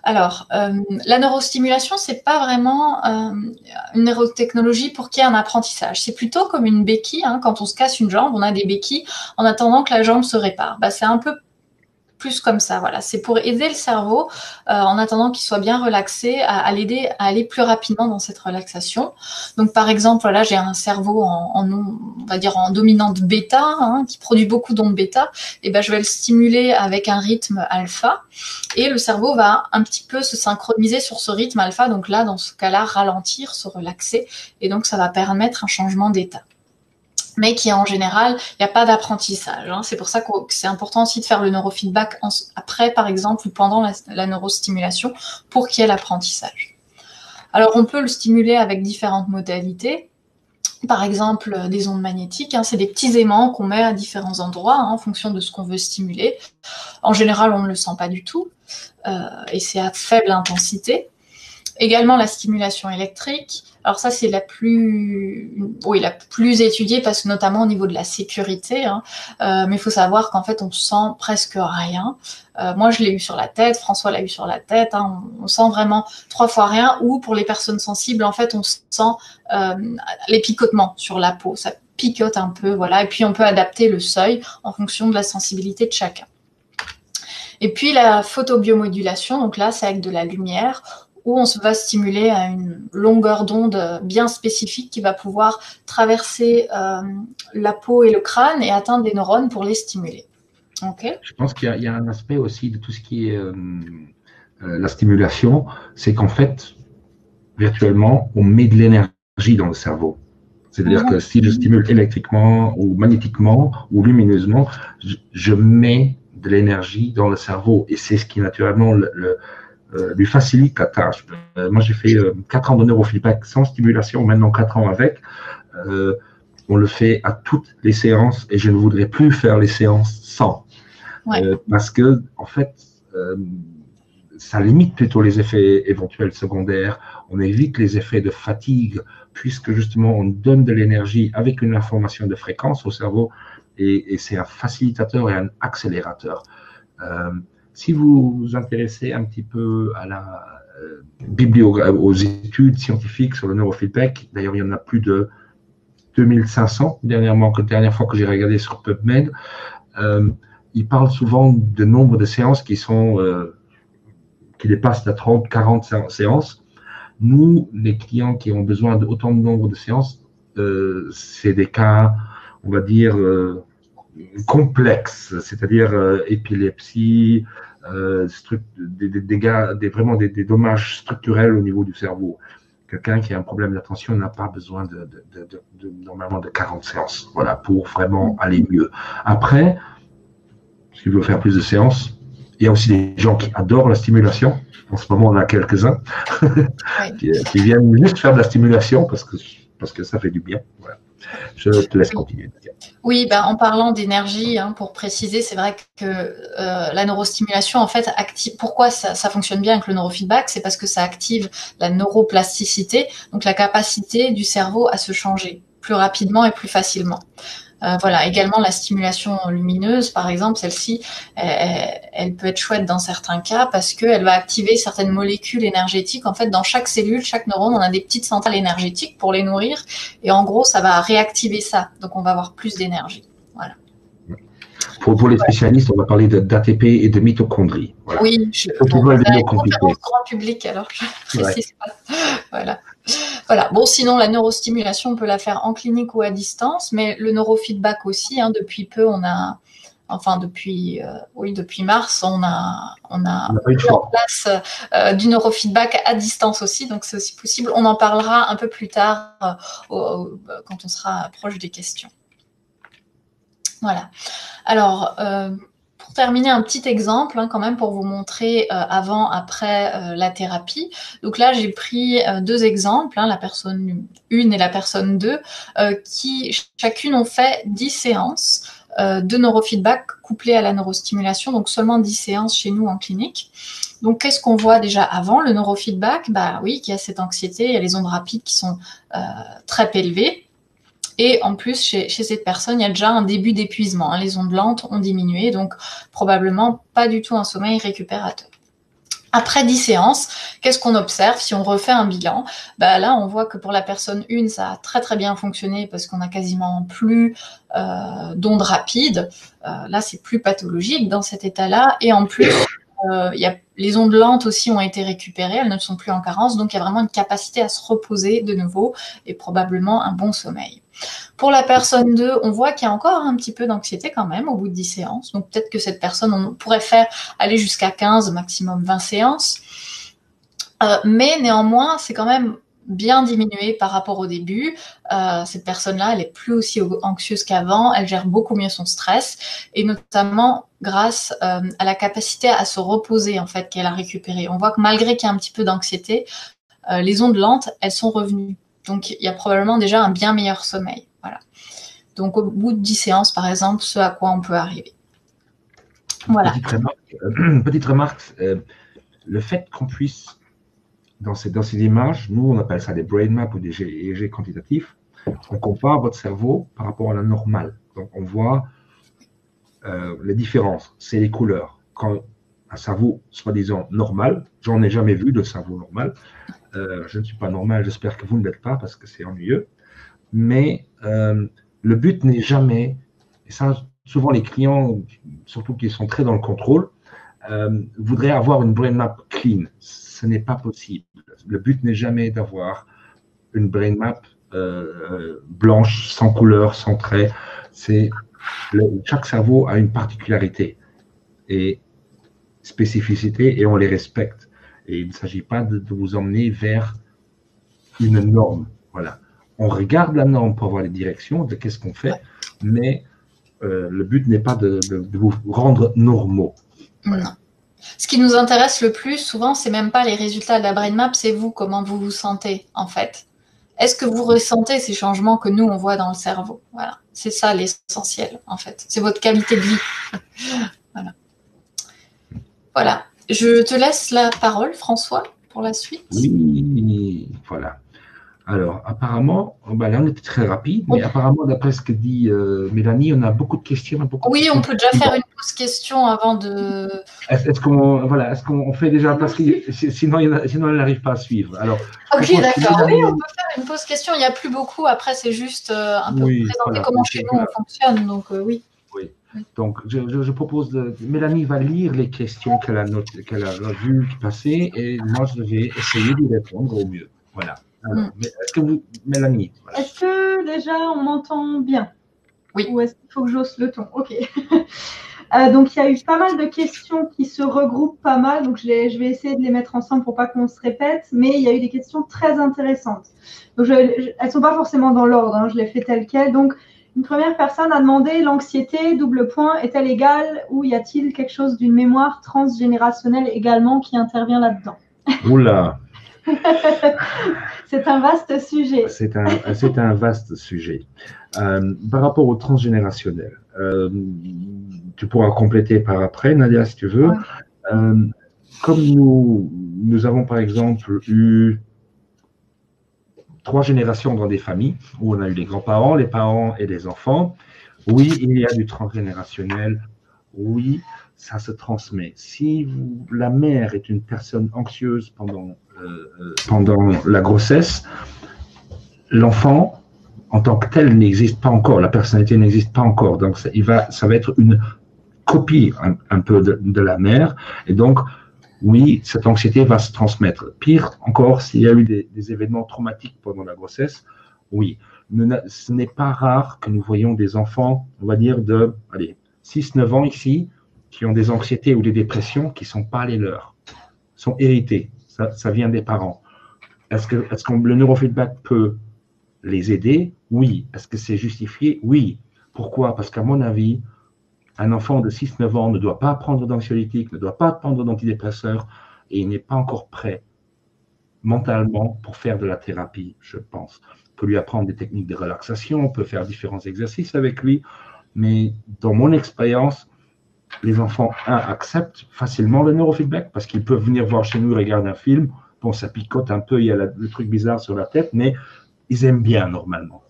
Alors, la neurostimulation, c'est pas vraiment une neurotechnologie pour qu'il y ait un apprentissage. C'est plutôt comme une béquille. Hein, quand on se casse une jambe, on a des béquilles en attendant que la jambe se répare. C'est un peu plus comme ça, voilà. C'est pour aider le cerveau, en attendant qu'il soit bien relaxé, à l'aider à aller plus rapidement dans cette relaxation. Donc, par exemple, voilà, j'ai un cerveau on va dire en dominante bêta, hein, qui produit beaucoup d'ondes bêta. Et je vais le stimuler avec un rythme alpha, et le cerveau va un petit peu se synchroniser sur ce rythme alpha. Donc là, dans ce cas-là, ralentir, se relaxer, et donc ça va permettre un changement d'état. Mais qui en général, il n'y a pas d'apprentissage. Hein. C'est pour ça que c'est important aussi de faire le neurofeedback après, par exemple, ou pendant la neurostimulation, pour qu'il y ait l'apprentissage. Alors, on peut le stimuler avec différentes modalités. Par exemple, des ondes magnétiques, hein, c'est des petits aimants qu'on met à différents endroits, hein, en fonction de ce qu'on veut stimuler. En général, on ne le sent pas du tout, et c'est à faible intensité. Également la stimulation électrique. Alors ça, c'est la plus étudiée, parce que notamment au niveau de la sécurité. Hein. Mais il faut savoir qu'en fait, on sent presque rien. Moi, je l'ai eu sur la tête. François l'a eu sur la tête. Hein. On sent vraiment 3 fois rien. Ou pour les personnes sensibles, en fait, on sent les picotements sur la peau. Ça picote un peu, voilà. Et puis, on peut adapter le seuil en fonction de la sensibilité de chacun. Et puis, la photobiomodulation. Donc là, c'est avec de la lumière, où on va stimuler à une longueur d'onde bien spécifique qui va pouvoir traverser la peau et le crâne et atteindre des neurones pour les stimuler. Okay. Je pense qu'il y a un aspect aussi de tout ce qui est la stimulation, c'est qu'en fait, virtuellement, on met de l'énergie dans le cerveau. C'est-à-dire que si je stimule électriquement ou magnétiquement ou lumineusement, je mets de l'énergie dans le cerveau. Et c'est ce qui, naturellement, lui facilite la tâche. Moi, j'ai fait 4 ans de neurofeedback sans stimulation, maintenant 4 ans avec. On le fait à toutes les séances et je ne voudrais plus faire les séances sans. Ouais. Parce que, en fait, ça limite plutôt les effets éventuels secondaires. On évite les effets de fatigue, puisque justement, on donne de l'énergie avec une information de fréquence au cerveau, et c'est un facilitateur et un accélérateur. Si vous vous intéressez un petit peu à aux études scientifiques sur le neurofeedback, d'ailleurs, il y en a plus de 2500 dernière fois que j'ai regardé sur PubMed, ils parlent souvent de nombre de séances qui dépassent la 30, 40 séances. Nous, les clients qui ont besoin d'autant de nombre de séances, c'est des cas, on va dire, complexes, c'est-à-dire épilepsie, vraiment des dommages structurels au niveau du cerveau. Quelqu'un qui a un problème d'attention n'a pas besoin normalement de 40 séances, voilà, pour vraiment aller mieux. Après, s'il veut faire plus de séances, il y a aussi des gens qui adorent la stimulation. En ce moment, on a quelques-uns qui viennent juste faire de la stimulation parce que ça fait du bien. Voilà. Je te laisse continuer. Oui, ben, en parlant d'énergie, hein, pour préciser, c'est vrai que la neurostimulation, en fait, active. Pourquoi ça fonctionne bien avec le neurofeedback? C'est parce que ça active la neuroplasticité, donc la capacité du cerveau à se changer plus rapidement et plus facilement. Voilà. Également, la stimulation lumineuse, par exemple, celle-ci, elle peut être chouette dans certains cas parce qu'elle va activer certaines molécules énergétiques. En fait, dans chaque cellule, chaque neurone, on a des petites centrales énergétiques pour les nourrir. Et en gros, ça va réactiver ça. Donc, on va avoir plus d'énergie. Voilà. Pour les spécialistes, on va parler d'ATP et de mitochondrie. Voilà. Oui, bon, vous avez une conférence grand public, alors je ne précise pas. Voilà. Voilà. Bon, sinon, la neurostimulation, on peut la faire en clinique ou à distance, mais le neurofeedback aussi, hein, depuis peu, depuis mars, on a mis en place du neurofeedback à distance aussi, donc c'est aussi possible. On en parlera un peu plus tard quand on sera proche des questions. Voilà. Alors, pour terminer, un petit exemple, hein, quand même, pour vous montrer avant, après la thérapie. Donc là, j'ai pris deux exemples, hein, la personne 1 et la personne 2, qui chacune ont fait 10 séances de neurofeedback couplées à la neurostimulation, donc seulement 10 séances chez nous en clinique. Donc, qu'est-ce qu'on voit déjà avant le neurofeedback? Bah oui, qu'il y a cette anxiété, il y a les ondes rapides qui sont très élevées. Et en plus, chez cette personne, il y a déjà un début d'épuisement. Hein. Les ondes lentes ont diminué, donc probablement pas du tout un sommeil récupérateur. Après 10 séances, qu'est-ce qu'on observe si on refait un bilan? Bah là, on voit que pour la personne 1, ça a très très bien fonctionné parce qu'on a quasiment plus d'ondes rapides. Là, c'est plus pathologique dans cet état-là. Et en plus, les ondes lentes aussi ont été récupérées, elles ne sont plus en carence, donc il y a vraiment une capacité à se reposer de nouveau et probablement un bon sommeil. Pour la personne 2, on voit qu'il y a encore un petit peu d'anxiété quand même au bout de 10 séances. Donc peut-être que cette personne, on pourrait aller jusqu'à 15, maximum 20 séances. Mais néanmoins, c'est quand même bien diminué par rapport au début. Cette personne-là, elle est plus aussi anxieuse qu'avant, elle gère beaucoup mieux son stress, et notamment grâce à la capacité à se reposer, en fait, qu'elle a récupérée. On voit que malgré qu'il y a un petit peu d'anxiété, les ondes lentes, elles sont revenues. Donc, il y a probablement déjà un bien meilleur sommeil. Voilà. Donc, au bout de 10 séances, par exemple, ce à quoi on peut arriver. Voilà. Petite remarque, le fait qu'on puisse, dans ces images, nous, on appelle ça des brain maps ou des EEG quantitatifs, on compare votre cerveau par rapport à la normale. Donc, on voit les différences, c'est les couleurs. Quand un cerveau, soi-disant, normal, j'en ai jamais vu de cerveau normal, je ne suis pas normal, j'espère que vous ne l'êtes pas parce que c'est ennuyeux. Mais le but n'est jamais, et ça, souvent les clients, surtout qui sont très dans le contrôle, voudraient avoir une brain map clean. Ce n'est pas possible. Le but n'est jamais d'avoir une brain map blanche, sans couleur, sans trait. Chaque cerveau a une particularité et spécificité et on les respecte. Et il ne s'agit pas de vous emmener vers une norme. Voilà. On regarde la norme pour voir les directions de qu'est-ce qu'on fait, mais le but n'est pas de vous rendre normaux. Voilà. Non. Ce qui nous intéresse le plus, souvent, c'est même pas les résultats de la brain map, c'est vous, comment vous vous sentez, en fait. Est-ce que vous ressentez ces changements que nous, on voit dans le cerveau? Voilà. C'est ça l'essentiel, en fait. C'est votre qualité de vie. Voilà. Voilà. Je te laisse la parole, François, pour la suite. Oui, voilà. Alors, apparemment, là, on était très rapide, mais apparemment, d'après ce que dit Mélanie, on a beaucoup de questions. Oui, on peut déjà faire une pause question avant de… Est-ce qu'on fait déjà, parce que sinon, elle n'arrive pas à suivre. Alors, ok, d'accord. Oui, on peut faire une pause question. Il n'y a plus beaucoup. Après, c'est juste un peu présenter comment chez nous on fonctionne. Donc, oui. Oui. Donc, je propose Mélanie va lire les questions qu'elle a vues passer et moi, je vais essayer d'y répondre au mieux. Voilà. Alors, est-ce que Mélanie, voilà. Est-ce que déjà on m'entend bien? Oui. Ou est-ce qu'il faut que j'hausse le ton? Ok. Donc, il y a eu pas mal de questions qui se regroupent pas mal. Donc, je vais essayer de les mettre ensemble pour pas qu'on se répète. Mais il y a eu des questions très intéressantes. Donc, elles ne sont pas forcément dans l'ordre. Hein, je les fais telles quelles. Donc, une première personne a demandé l'anxiété, double point, est-elle égale ou y a-t-il quelque chose d'une mémoire transgénérationnelle également qui intervient là-dedans? Oula. C'est un vaste sujet. C'est un vaste sujet. Par rapport au transgénérationnel, tu pourras compléter par après, Nadia, si tu veux. Ouais. Comme nous avons par exemple eu 3 générations dans des familles, où on a eu les grands-parents, les parents et les enfants, oui, il y a du transgénérationnel, oui, ça se transmet. Si la mère est une personne anxieuse pendant la grossesse, l'enfant, en tant que tel, n'existe pas encore, la personnalité n'existe pas encore, donc ça va être une copie un peu de la mère, et donc, oui, cette anxiété va se transmettre. Pire encore, s'il y a eu des événements traumatiques pendant la grossesse, oui. Ce n'est pas rare que nous voyons des enfants, on va dire, de 6-9 ans ici, qui ont des anxiétés ou des dépressions qui ne sont pas les leurs, sont héritées. Ça vient des parents. Est-ce que le neurofeedback peut les aider? Oui. Est-ce que c'est justifié? Oui. Pourquoi? Parce qu'à mon avis, un enfant de 6-9 ans ne doit pas prendre d'anxiolytiques, ne doit pas prendre d'antidépresseurs et il n'est pas encore prêt mentalement pour faire de la thérapie, je pense. On peut lui apprendre des techniques de relaxation, on peut faire différents exercices avec lui, mais dans mon expérience, les enfants, acceptent facilement le neurofeedback parce qu'ils peuvent venir voir chez nous, regarder un film, bon, ça picote un peu, il y a le truc bizarre sur la tête, mais ils aiment bien normalement.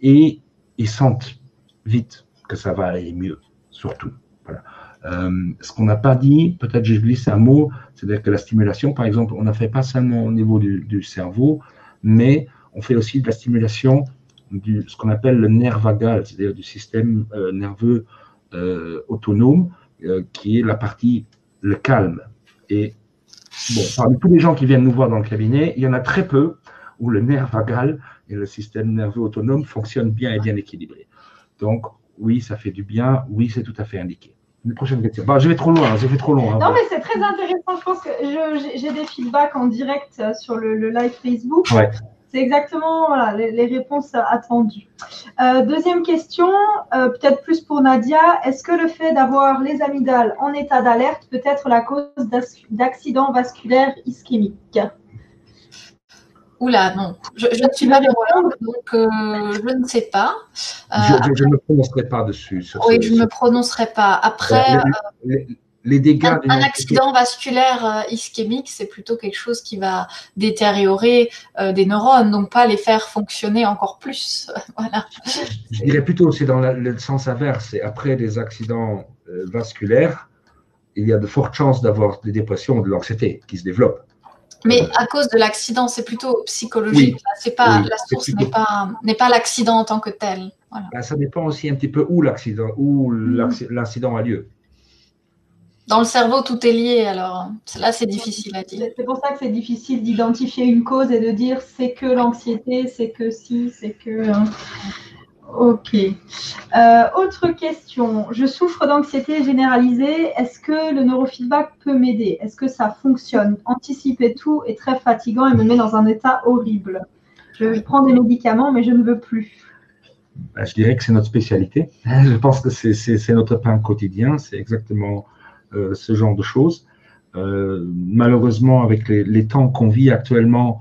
Et ils sentent vite que ça va aller mieux, surtout. Voilà. Ce qu'on n'a pas dit, peut-être je glisse un mot, c'est-à-dire que la stimulation, par exemple, on ne fait pas seulement au niveau du cerveau, mais on fait aussi de la stimulation ce qu'on appelle le nerf vagal, c'est-à-dire du système nerveux autonome, qui est la partie, le calme. Et bon, parmi tous les gens qui viennent nous voir dans le cabinet, il y en a très peu où le nerf vagal et le système nerveux autonome fonctionnent bien et bien équilibrés. Donc, oui, ça fait du bien. Oui, c'est tout à fait indiqué. Une prochaine question. Bah, je vais trop loin. J'ai fait trop long. Non, mais c'est très intéressant. Je pense que j'ai des feedbacks en direct sur le live Facebook. Ouais. C'est exactement voilà, les réponses attendues. Deuxième question, peut-être plus pour Nadia. Est-ce que le fait d'avoir les amygdales en état d'alerte peut être la cause d'accidents vasculaires ischémiques? Oula, non. Je ne suis pas neurologue, donc je ne sais pas. Je ne me prononcerai pas dessus. Oui, je ne me prononcerai pas. Après, les dégâts un accident vasculaire ischémique, c'est plutôt quelque chose qui va détériorer des neurones, donc pas les faire fonctionner encore plus. Voilà. Je dirais plutôt c'est dans le sens inverse. Et après des accidents vasculaires, il y a de fortes chances d'avoir des dépressions ou de l'anxiété qui se développent. Mais à cause de l'accident, c'est plutôt psychologique. Oui, c'est pas, oui, la source n'est pas l'accident en tant que tel. Voilà. Ben, ça dépend aussi un petit peu où l'incident a lieu. Dans le cerveau, tout est lié. Alors là, c'est difficile à dire. C'est pour ça que c'est difficile d'identifier une cause et de dire c'est que l'anxiété, c'est que si, c'est que… Ok. Autre question. Je souffre d'anxiété généralisée. Est-ce que le neurofeedback peut m'aider? Est-ce que ça fonctionne? Anticiper tout est très fatigant et me met dans un état horrible. Je prends des médicaments, mais je ne veux plus. Je dirais que c'est notre spécialité. Je pense que c'est notre pain quotidien. C'est exactement ce genre de choses. Malheureusement, avec les temps qu'on vit actuellement,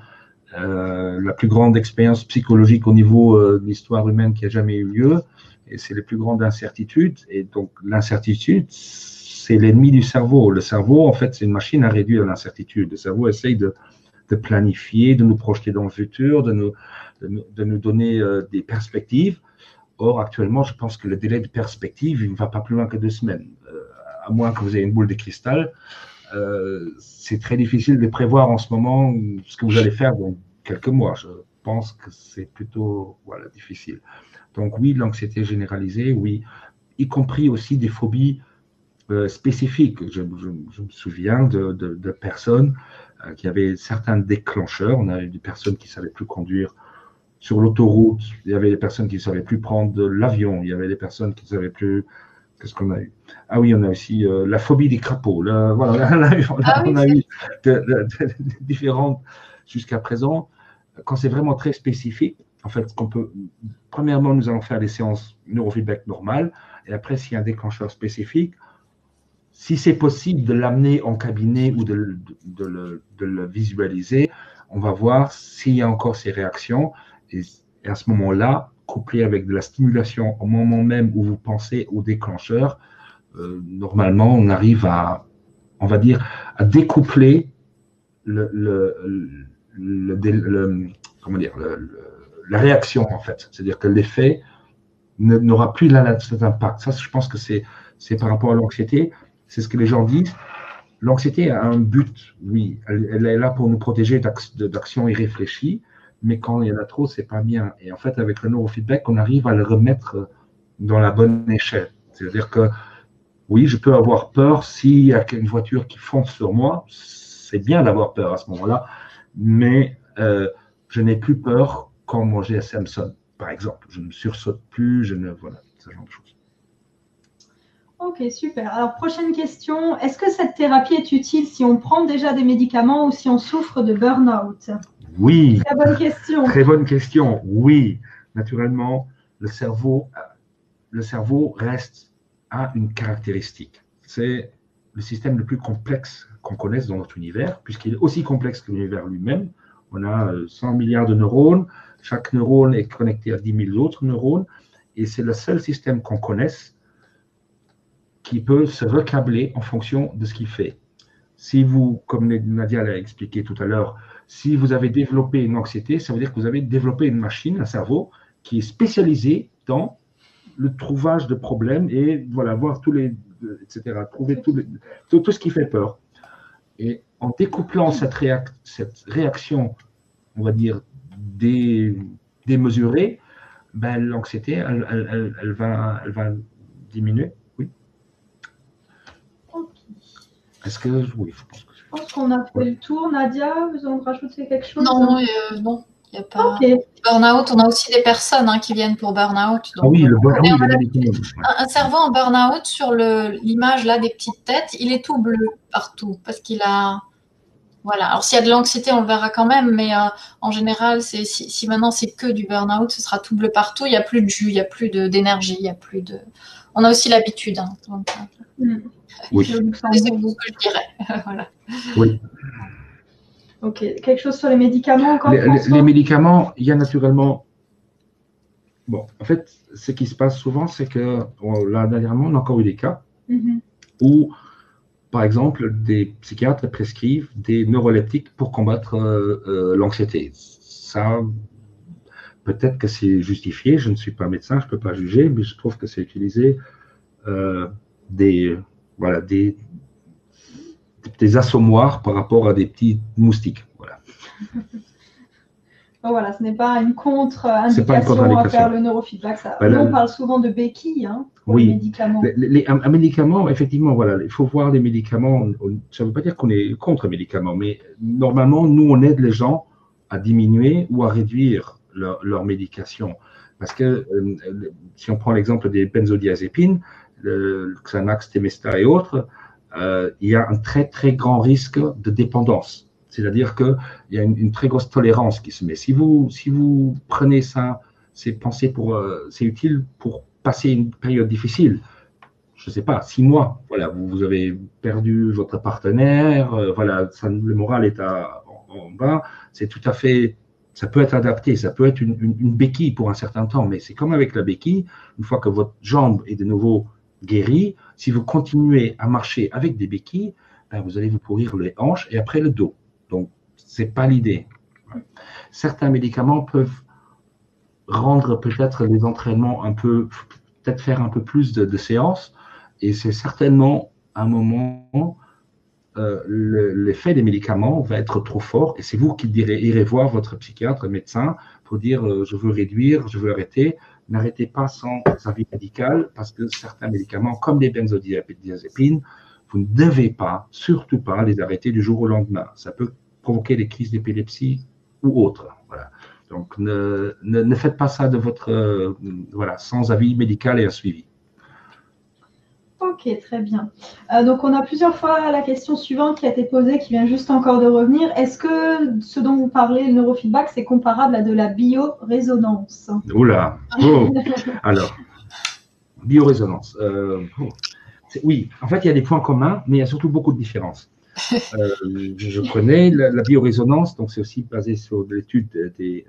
la plus grande expérience psychologique au niveau de l'histoire humaine qui a jamais eu lieu, et c'est les plus grandes incertitudes. Et donc, l'incertitude, c'est l'ennemi du cerveau. Le cerveau, en fait, c'est une machine à réduire l'incertitude. Le cerveau essaye de planifier, de nous projeter dans le futur, de nous donner des perspectives. Or, actuellement, je pense que le délai de perspective, il ne va pas plus loin que 2 semaines. À moins que vous ayez une boule de cristal, c'est très difficile de prévoir en ce moment ce que vous allez faire dans quelques mois. Je pense que c'est plutôt difficile. Donc oui, l'anxiété généralisée, oui, y compris aussi des phobies spécifiques. Je me souviens de personnes qui avaient certains déclencheurs. On a eu des personnes qui ne savaient plus conduire sur l'autoroute. Il y avait des personnes qui ne savaient plus prendre l'avion. Il y avait des personnes qui ne savaient plus… Qu'est-ce qu'on a eu? Ah oui, on a aussi la phobie des crapauds. Là, voilà, on a eu différentes jusqu'à présent. Quand c'est vraiment très spécifique, en fait, premièrement, nous allons faire des séances neurofeedback normales. Et après, s'il y a un déclencheur spécifique, si c'est possible de l'amener en cabinet ou de le visualiser, on va voir s'il y a encore ces réactions. Et à ce moment-là, couplé avec de la stimulation au moment même où vous pensez au déclencheur, normalement, on arrive à, on va dire, à découpler comment dire, la réaction, en fait. C'est-à-dire que l'effet n'aura plus cet impact. Ça, je pense que c'est par rapport à l'anxiété. C'est ce que les gens disent. L'anxiété a un but, oui. Elle est là pour nous protéger d'actions irréfléchies, mais quand il y en a trop, c'est pas bien. Et en fait, avec le neurofeedback, on arrive à le remettre dans la bonne échelle. C'est-à-dire que, oui, je peux avoir peur s'il y a une voiture qui fonce sur moi. C'est bien d'avoir peur à ce moment-là, mais je n'ai plus peur quand mon GSM sonne, par exemple. Je ne sursaute plus, voilà, ce genre de choses. Ok, super. Alors, prochaine question. Est-ce que cette thérapie est utile si on prend déjà des médicaments ou si on souffre de burn-out? Oui. Très bonne question. Très bonne question. Oui. Naturellement, le cerveau a une caractéristique. C'est le système le plus complexe qu'on connaisse dans notre univers, puisqu'il est aussi complexe que l'univers lui-même. On a 100 milliards de neurones. Chaque neurone est connecté à 10 000 autres neurones. Et c'est le seul système qu'on connaisse qui peut se recabler en fonction de ce qu'il fait. Si vous, comme Nadia l'a expliqué tout à l'heure, si vous avez développé une anxiété, ça veut dire que vous avez développé une machine, un cerveau, qui est spécialisé dans le trouvage de problèmes et voilà, voir tous les, etc., trouver tout ce qui fait peur. Et en découplant cette réaction, on va dire, démesurée, ben, l'anxiété, elle va diminuer. Est-ce que oui, je pense qu'on a fait le tour. Nadia, vous en rajoutez quelque chose? Non, non, il n'y a pas. Okay. Burn-out, on a aussi des personnes qui viennent pour burn-out. Ah oui, le burn-out. Un cerveau en burn-out, sur l'image là des petites têtes, il est tout bleu partout parce qu'il a. Voilà. Alors s'il y a de l'anxiété, on le verra quand même, mais en général, si maintenant c'est que du burn-out, ce sera tout bleu partout. Il n'y a plus de jus, il n'y a plus d'énergie, il n'y a plus de. On a aussi l'habitude. Donc, oui. C'est ce que je dirais. Voilà. Oui. Ok. Quelque chose sur les médicaments encore? Les médicaments, il y a naturellement. Bon, en fait, ce qui se passe souvent, c'est que là, dernièrement, on a encore eu des cas où, par exemple, des psychiatres prescrivent des neuroleptiques pour combattre l'anxiété. Ça, peut-être que c'est justifié. Je ne suis pas médecin, je ne peux pas juger, mais je trouve que c'est utilisé des assommoirs par rapport à des petits moustiques. Voilà. Donc voilà, ce n'est pas une contre-indication à faire le neurofeedback. On parle souvent de béquilles pour les médicaments. Un médicament, effectivement, voilà, il faut voir les médicaments. Ça ne veut pas dire qu'on est contre les médicaments, mais normalement, nous, on aide les gens à diminuer ou à réduire leur médication. Parce que si on prend l'exemple des benzodiazépines, le Xanax, Temesta et autres, il y a un très très grand risque de dépendance. C'est-à-dire qu'il y a une très grosse tolérance qui se met. Si vous prenez ça, c'est utile pour passer une période difficile. Je ne sais pas, 6 mois. Voilà, vous avez perdu votre partenaire. Voilà, le moral est en bas. C'est tout à fait. Ça peut être adapté, ça peut être une béquille pour un certain temps, mais c'est comme avec la béquille. Une fois que votre jambe est de nouveau guérie, si vous continuez à marcher avec des béquilles, ben vous allez vous pourrir les hanches et après le dos. Donc, ce n'est pas l'idée. Certains médicaments peuvent rendre peut-être les entraînements peut-être faire un peu plus de séances, et c'est certainement un moment, l'effet des médicaments va être trop fort, et c'est vous qui irez voir votre psychiatre, médecin, pour dire je veux réduire, je veux arrêter. N'arrêtez pas sans avis médical, parce que certains médicaments, comme les benzodiazépines, vous ne devez pas, surtout pas, les arrêter du jour au lendemain. Ça peut provoquer des crises d'épilepsie ou autres. Voilà. Donc, ne faites pas ça de sans avis médical et un suivi. Ok, très bien. Donc, on a plusieurs fois la question suivante qui a été posée, qui vient juste encore de revenir. Est-ce que ce dont vous parlez, le neurofeedback, c'est comparable à de la biorésonance? Oula. Alors, biorésonance. Oui, en fait, il y a des points communs, mais il y a surtout beaucoup de différences. Je connais la biorésonance, donc c'est aussi basé sur l'étude des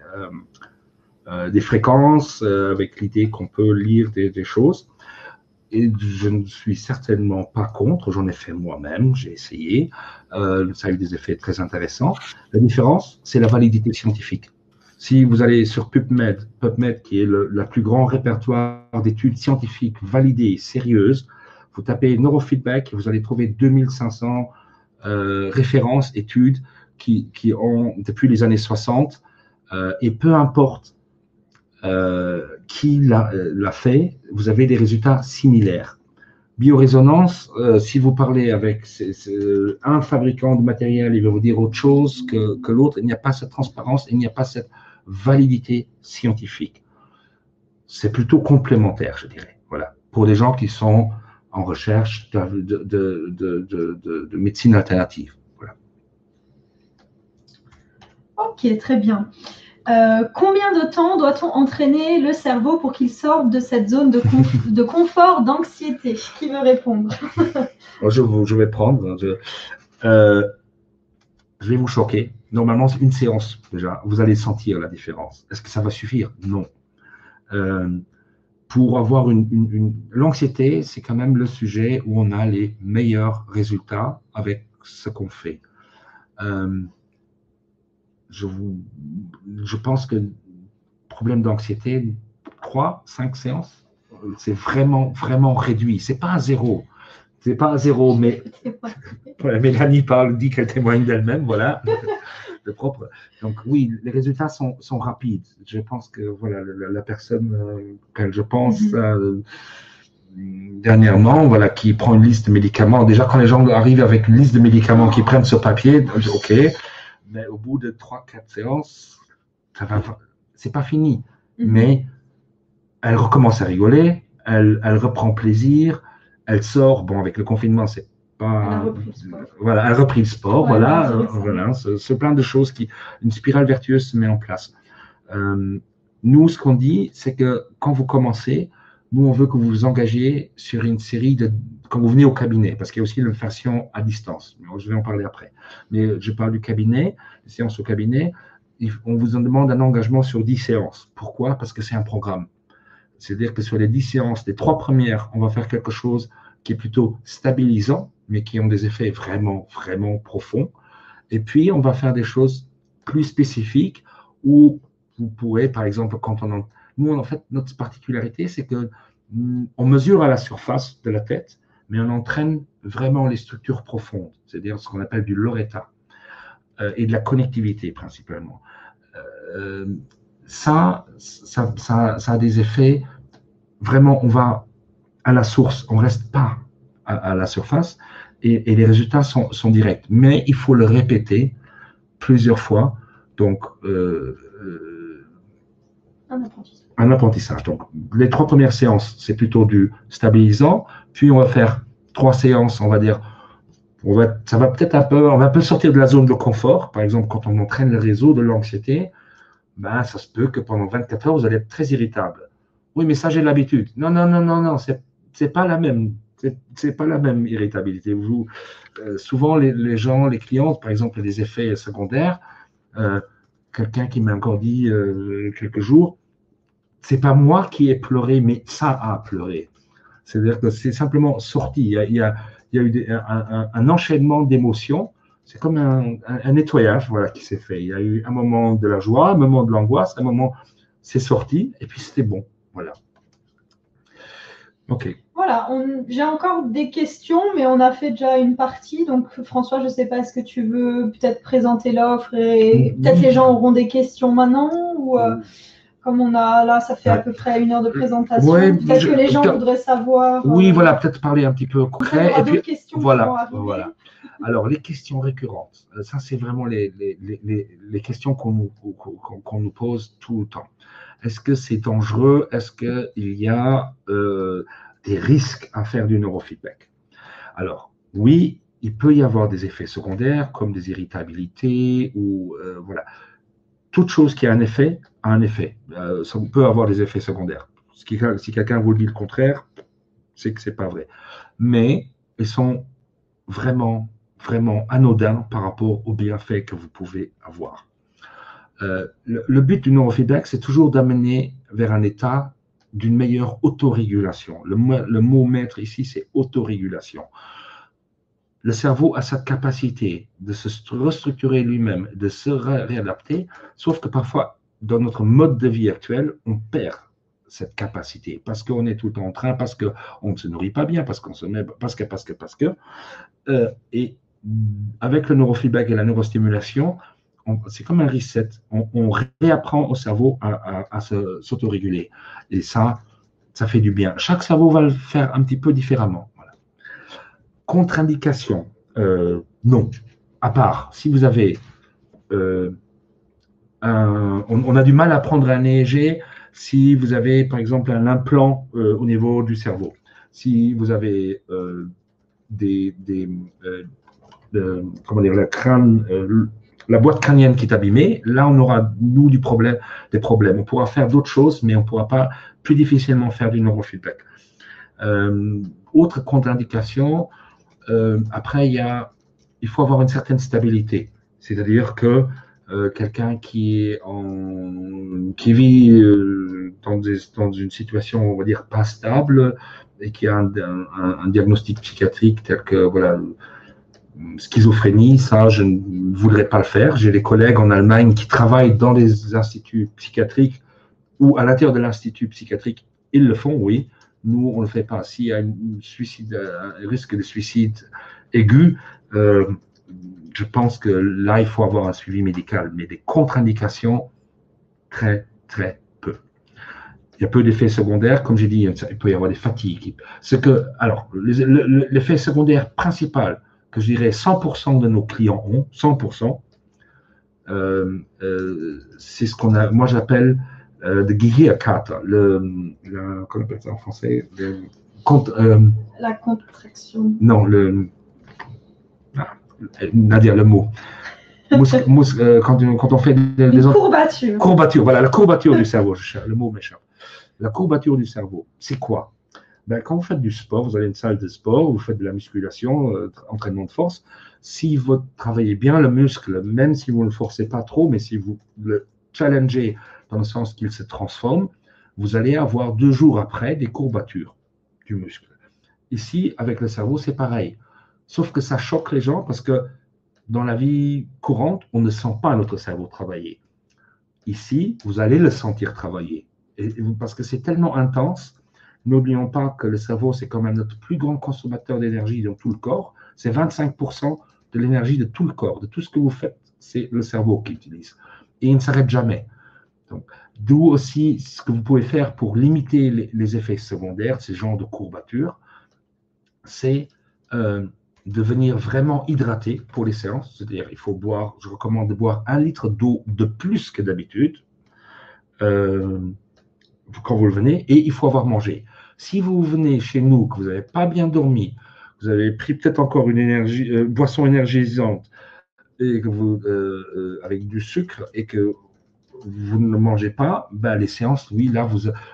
fréquences, avec l'idée qu'on peut lire des choses. Et je ne suis certainement pas contre, j'en ai fait moi-même, j'ai essayé, ça a eu des effets très intéressants. La différence, c'est la validité scientifique. Si vous allez sur PubMed qui est le plus grand répertoire d'études scientifiques validées, sérieuses, vous tapez neurofeedback et vous allez trouver 2500 références, études qui ont, depuis les années 60, et peu importe qui l'a fait, vous avez des résultats similaires. Biorésonance, si vous parlez avec un fabricant de matériel, il va vous dire autre chose que l'autre. Il n'y a pas cette transparence, il n'y a pas cette validité scientifique. C'est plutôt complémentaire, je dirais. Voilà. Pour des gens qui sont en recherche de médecine alternative. Voilà. Ok, très bien. Combien de temps doit-on entraîner le cerveau pour qu'il sorte de cette zone de confort, d'anxiété? Qui veut répondre? Je vais prendre. Je vais vous choquer. Normalement, c'est une séance déjà. Vous allez sentir la différence. Est-ce que ça va suffire? Non. Pour avoir l'anxiété, c'est quand même le sujet où on a les meilleurs résultats avec ce qu'on fait. Je pense que problème d'anxiété, 3-5 séances, c'est vraiment, vraiment réduit. C'est pas à zéro. C'est pas à zéro, mais Mélanie dit qu'elle témoigne d'elle-même, voilà, le propre. Donc oui, les résultats sont rapides. Je pense que voilà, la personne qu'elle, je pense, dernièrement, voilà, qui prend une liste de médicaments. Déjà, quand les gens arrivent avec une liste de médicaments qu'ils prennent sur papier, ok, mais au bout de 3-4 séances, c'est pas fini. Mais elle recommence à rigoler, elle reprend plaisir, elle sort. Bon, avec le confinement, c'est pas. Voilà, elle a repris le sport. Ouais, voilà, c'est plein de choses une spirale vertueuse se met en place. Nous, ce qu'on dit, c'est que quand vous commencez, nous, on veut que vous vous engagiez sur une série quand vous venez au cabinet, parce qu'il y a aussi une version à distance. Je vais en parler après. Mais je parle du cabinet, les séances au cabinet. On vous en demande un engagement sur 10 séances. Pourquoi? Parce que c'est un programme. C'est-à-dire que sur les 10 séances, les 3 premières, on va faire quelque chose qui est plutôt stabilisant, mais qui ont des effets vraiment, vraiment profonds. Et puis, on va faire des choses plus spécifiques où vous pourrez, par exemple, nous, en fait, notre particularité, c'est que on mesure à la surface de la tête, mais on entraîne vraiment les structures profondes, c'est-à-dire ce qu'on appelle du Loretta, et de la connectivité principalement. Ça a des effets, vraiment, on va à la source, on ne reste pas à la surface, et les résultats sont directs. Mais il faut le répéter plusieurs fois, donc un apprentissage. Donc, les 3 premières séances, c'est plutôt du stabilisant, puis on va faire 3 séances, on va dire, ça va peut-être on va un peu sortir de la zone de confort. Par exemple, quand on entraîne le réseau de l'anxiété, ben, ça se peut que pendant 24 heures, vous allez être très irritable. Oui, mais ça, j'ai l'habitude. Non, c'est pas la même. C'est pas la même irritabilité. Souvent, les gens, les clients, par exemple, des effets secondaires. Quelqu'un qui m'a encore dit quelques jours, c'est pas moi qui ai pleuré, mais ça a pleuré. C'est-à-dire que c'est simplement sorti. Il y a eu un enchaînement d'émotions. C'est comme un nettoyage, voilà, qui s'est fait. Il y a eu un moment de la joie, un moment de l'angoisse, un moment, c'est sorti, et puis c'était bon. Voilà. OK. Voilà, j'ai encore des questions, mais on a fait déjà une partie. Donc, François, je ne sais pas, est-ce que tu veux peut-être présenter l'offre et peut-être les gens auront des questions maintenant ou comme on a là, ça fait à peu près 1 heure de présentation. Ouais, peut-être que les gens voudraient savoir. Oui, voilà, peut-être parler un petit peu concret. Et puis, questions voilà. Alors, les questions récurrentes, ça, c'est vraiment les questions qu'on nous pose tout le temps. Est-ce que c'est dangereux? Est-ce qu'il y a des risques à faire du neurofeedback? Alors, oui, il peut y avoir des effets secondaires comme des irritabilités ou voilà. Toute chose qui a un effet a un effet. Ça peut avoir des effets secondaires. Si quelqu'un vous dit le contraire, sais que ce n'est pas vrai. Mais ils sont vraiment, vraiment anodins par rapport aux bienfaits que vous pouvez avoir. Le but du neurofeedback, c'est toujours d'amener vers un état d'une meilleure autorégulation. Le mot maître ici, c'est autorégulation. Le cerveau a cette capacité de se restructurer lui-même, de se réadapter, sauf que parfois, dans notre mode de vie actuel, on perd cette capacité parce qu'on est tout le temps en train, parce qu'on ne se nourrit pas bien, parce qu'on se met, parce que. Et avec le neurofeedback et la neurostimulation, c'est comme un reset. On réapprend au cerveau à s'autoréguler. Et ça fait du bien. Chaque cerveau va le faire un petit peu différemment. Voilà. Contre-indication, non. À part, si vous avez on a du mal à prendre un EEG si vous avez, par exemple, un implant au niveau du cerveau. Si vous avez comment dire, le crâne, la boîte crânienne qui est abîmée, là, on aura, nous, des problèmes. On pourra faire d'autres choses, mais on ne pourra pas plus difficilement faire du neurofeedback. Autre contre-indication, après, il faut avoir une certaine stabilité. C'est-à-dire que quelqu'un qui vit dans une situation, on va dire, pas stable et qui a un diagnostic psychiatrique tel que, voilà, schizophrénie, ça, je ne voudrais pas le faire. J'ai des collègues en Allemagne qui travaillent dans les instituts psychiatriques ou à l'intérieur de l'institut psychiatrique, ils le font, oui. Nous, on ne le fait pas. S'il y a un risque de suicide aigu, je pense que là, il faut avoir un suivi médical, mais des contre-indications, très, très peu. Il y a peu d'effets secondaires, comme j'ai dit, il peut y avoir des fatigues. Alors, l'effet secondaire principal que je dirais 100% de nos clients ont, 100%, c'est ce moi j'appelle de Gehirkater, comment on appelle ça en français, la contraction. Non, Nadia, le mot. Quand on fait des courbatures. Courbature, voilà, la courbature du cerveau, le mot m'échappe. La courbature du cerveau, c'est quoi? Quand vous faites du sport, vous allez à une salle de sport, vous faites de la musculation, entraînement de force, si vous travaillez bien le muscle, même si vous ne le forcez pas trop, mais si vous le challengez dans le sens qu'il se transforme, vous allez avoir 2 jours après des courbatures du muscle. Ici, avec le cerveau, c'est pareil. Sauf que ça choque les gens parce que dans la vie courante, on ne sent pas notre cerveau travailler. Ici, vous allez le sentir travailler. Parce que c'est tellement intense. N'oublions pas que le cerveau, c'est quand même notre plus grand consommateur d'énergie dans tout le corps. C'est 25% de l'énergie de tout le corps, de tout ce que vous faites, c'est le cerveau qui utilise. Et il ne s'arrête jamais. D'où aussi ce que vous pouvez faire pour limiter les effets secondaires, ces genres de courbatures, c'est de venir vraiment hydrater pour les séances. C'est-à-dire, il faut boire, je recommande de boire 1 litre d'eau de plus que d'habitude quand vous le venez, et il faut avoir mangé. Si vous venez chez nous, que vous n'avez pas bien dormi, vous avez pris peut-être encore une boisson énergisante et que avec du sucre et que vous ne mangez pas, les séances, oui, là,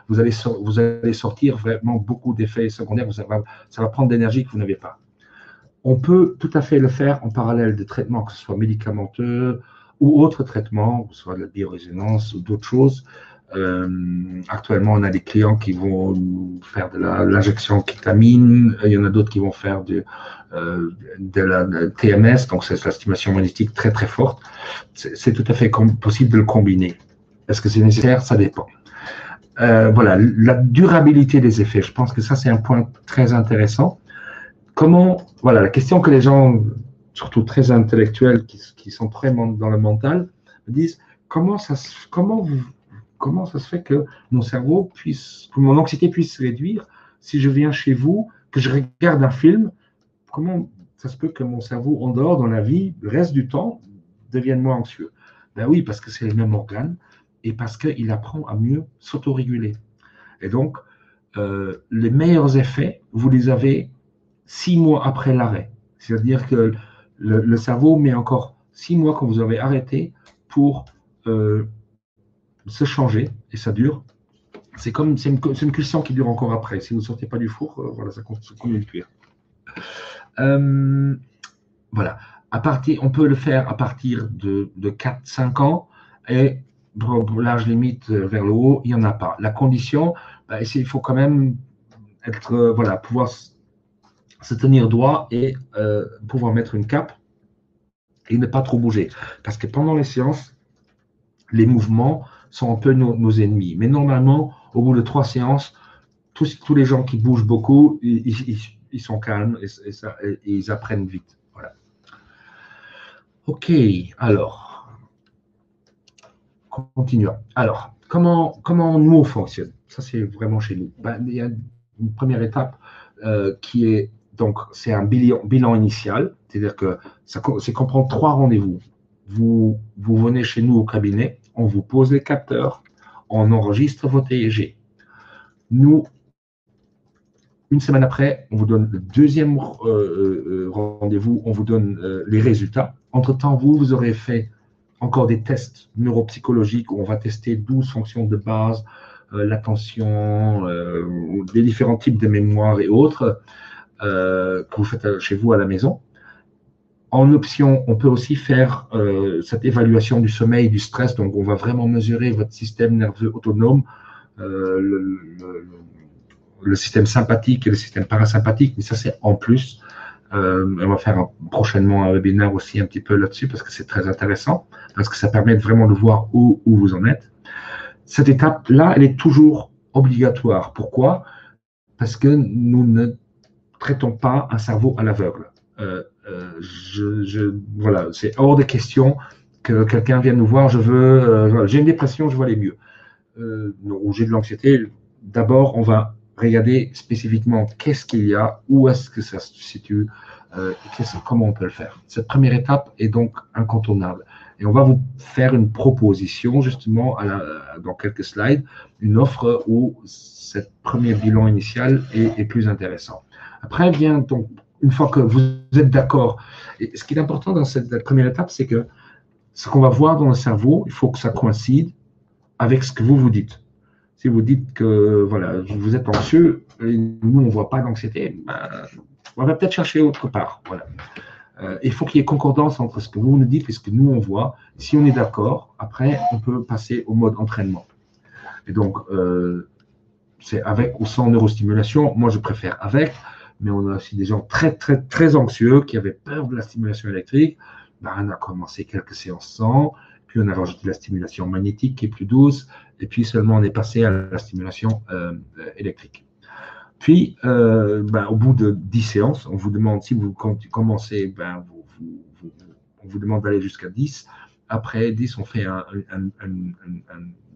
vous allez sortir vraiment beaucoup d'effets secondaires, ça va prendre d'énergie que vous n'avez pas. On peut tout à fait le faire en parallèle de traitements, que ce soit médicamenteux ou autres traitements, que ce soit de la biorésonance ou d'autres choses. Actuellement, on a des clients qui vont faire de l'injection kétamine, il y en a d'autres qui vont faire de la TMS, donc c'est la stimulation magnétique très très forte. C'est tout à fait possible de le combiner. Est-ce que c'est nécessaire? Ça dépend. Voilà, la durabilité des effets, je pense que ça c'est un point très intéressant. Voilà, la question que les gens, surtout très intellectuels, qui sont très dans le mental, me disent, comment ça se fait que mon cerveau que mon anxiété puisse se réduire si je viens chez vous, que je regarde un film, comment ça se peut que mon cerveau, en dehors, dans la vie, le reste du temps, devienne moins anxieux? Oui, parce que c'est le même organe et parce qu'il apprend à mieux s'autoréguler. Et donc, les meilleurs effets, vous les avez 6 mois après l'arrêt. C'est-à-dire que le cerveau met encore 6 mois quand vous avez arrêté pour se changer, et ça dure c'est une cuisson qui dure encore après. Si vous ne sortez pas du four, voilà, ça continue de cuire. Voilà. On peut le faire à partir de 4-5 ans et pour l'âge limite vers le haut, il n'y en a pas. La condition, il faut quand même voilà, pouvoir se tenir droit et pouvoir mettre une cape et ne pas trop bouger. Parce que pendant les séances, les mouvements sont un peu nos ennemis. Mais normalement, au bout de 3 séances, tous les gens qui bougent beaucoup, ils sont calmes et ils apprennent vite. Voilà. OK, alors, continuons. Alors, comment nous on fonctionne? Ça, c'est vraiment chez nous. Il y a une première étape qui est, donc, c'est un bilan initial, c'est-à-dire que c'est qu'on prend 3 rendez-vous. Vous venez chez nous au cabinet, on vous pose les capteurs, on enregistre votre EEG. Nous, une semaine après, on vous donne le deuxième rendez-vous, on vous donne les résultats. Entre-temps, vous aurez fait encore des tests neuropsychologiques où on va tester 12 fonctions de base, l'attention, les différents types de mémoire et autres que vous faites chez vous à la maison. En option, on peut aussi faire cette évaluation du sommeil et du stress. Donc, on va vraiment mesurer votre système nerveux autonome, le système sympathique et le système parasympathique, mais ça, c'est en plus. On va faire prochainement un webinaire aussi un petit peu là-dessus parce que c'est très intéressant, parce que ça permet vraiment de voir où vous en êtes. Cette étape-là, elle est toujours obligatoire. Pourquoi? Parce que nous ne traitons pas un cerveau à l'aveugle. Voilà, c'est hors de question que quelqu'un vienne nous voir, j'ai une dépression, je veux aller mieux. Ou j'ai de l'anxiété. D'abord, on va regarder spécifiquement qu'est-ce qu'il y a, où est-ce que ça se situe, comment on peut le faire. Cette première étape est donc incontournable. Et on va vous faire une proposition, justement, dans quelques slides, une offre où ce premier bilan initial est plus intéressant. Après vient donc, une fois que vous êtes d'accord, et ce qui est important dans cette première étape, c'est que ce qu'on va voir dans le cerveau, il faut que ça coïncide avec ce que vous dites. Si vous dites que voilà, vous êtes anxieux, et nous on ne voit pas d'anxiété, on va peut-être chercher autre part. Voilà. Il faut qu'il y ait concordance entre ce que vous nous dites et ce que nous on voit. Si on est d'accord, après on peut passer au mode entraînement. Et donc, c'est avec ou sans neurostimulation. Moi je préfère avec, mais on a aussi des gens très, très, très anxieux qui avaient peur de la stimulation électrique. On a commencé quelques séances sans, puis on a rajouté la stimulation magnétique qui est plus douce, et puis seulement on est passé à la stimulation électrique. Puis, au bout de 10 séances, on vous demande, si vous commencez, on vous demande d'aller jusqu'à 10. Après 10, on fait un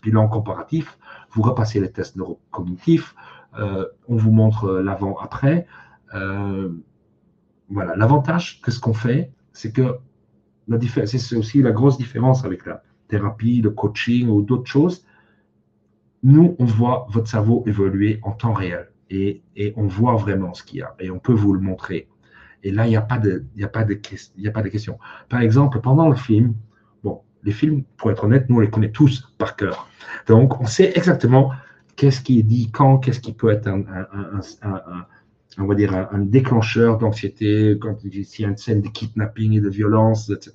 bilan comparatif. Vous repassez les tests neurocognitifs. On vous montre l'avant-après. Voilà. L'avantage que ce qu'on fait, c'est que c'est aussi la grosse différence avec la thérapie, le coaching ou d'autres choses. Nous, on voit votre cerveau évoluer en temps réel et on voit vraiment ce qu'il y a et on peut vous le montrer. Et là, il n'y a pas de question. Par exemple, pendant le film, les films, pour être honnête, nous, on les connaît tous par cœur. Donc, on sait exactement qu'est-ce qui est dit quand, qu'est-ce qui peut être on va dire un déclencheur d'anxiété, quand il y a une scène de kidnapping et de violence, etc.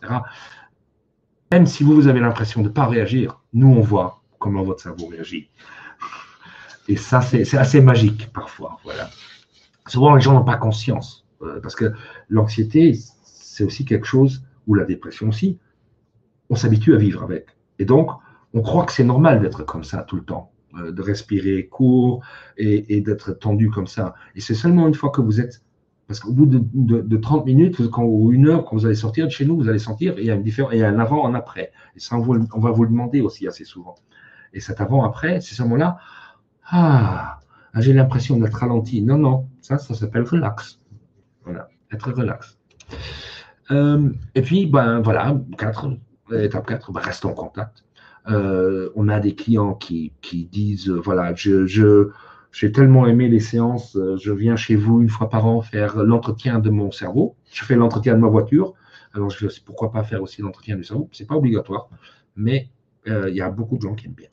Même si vous avez l'impression de ne pas réagir, nous, on voit comment votre cerveau réagit. Et ça, c'est assez magique parfois. Voilà. Souvent, les gens n'ont pas conscience. Parce que l'anxiété, c'est aussi quelque chose, ou la dépression aussi, on s'habitue à vivre avec. Et donc, on croit que c'est normal d'être comme ça tout le temps, de respirer court et d'être tendu comme ça. Et c'est seulement une fois que vous êtes... Parce qu'au bout de 30 minutes ou 1 heure, quand vous allez sortir de chez nous, vous allez sentir qu'il y a un avant, un après. Et ça, on va vous le demander aussi assez souvent. Et cet avant-après, c'est ce moment-là, j'ai l'impression d'être ralenti. Non, ça s'appelle relax. Voilà, être relax. Et puis, voilà, étape 4, reste en contact. On a des clients qui disent, voilà, j'ai tellement aimé les séances, je viens chez vous 1 fois par an faire l'entretien de mon cerveau. Je fais l'entretien de ma voiture. Alors, pourquoi pas faire aussi l'entretien du cerveau? Ce n'est pas obligatoire, mais il y a beaucoup de gens qui aiment bien.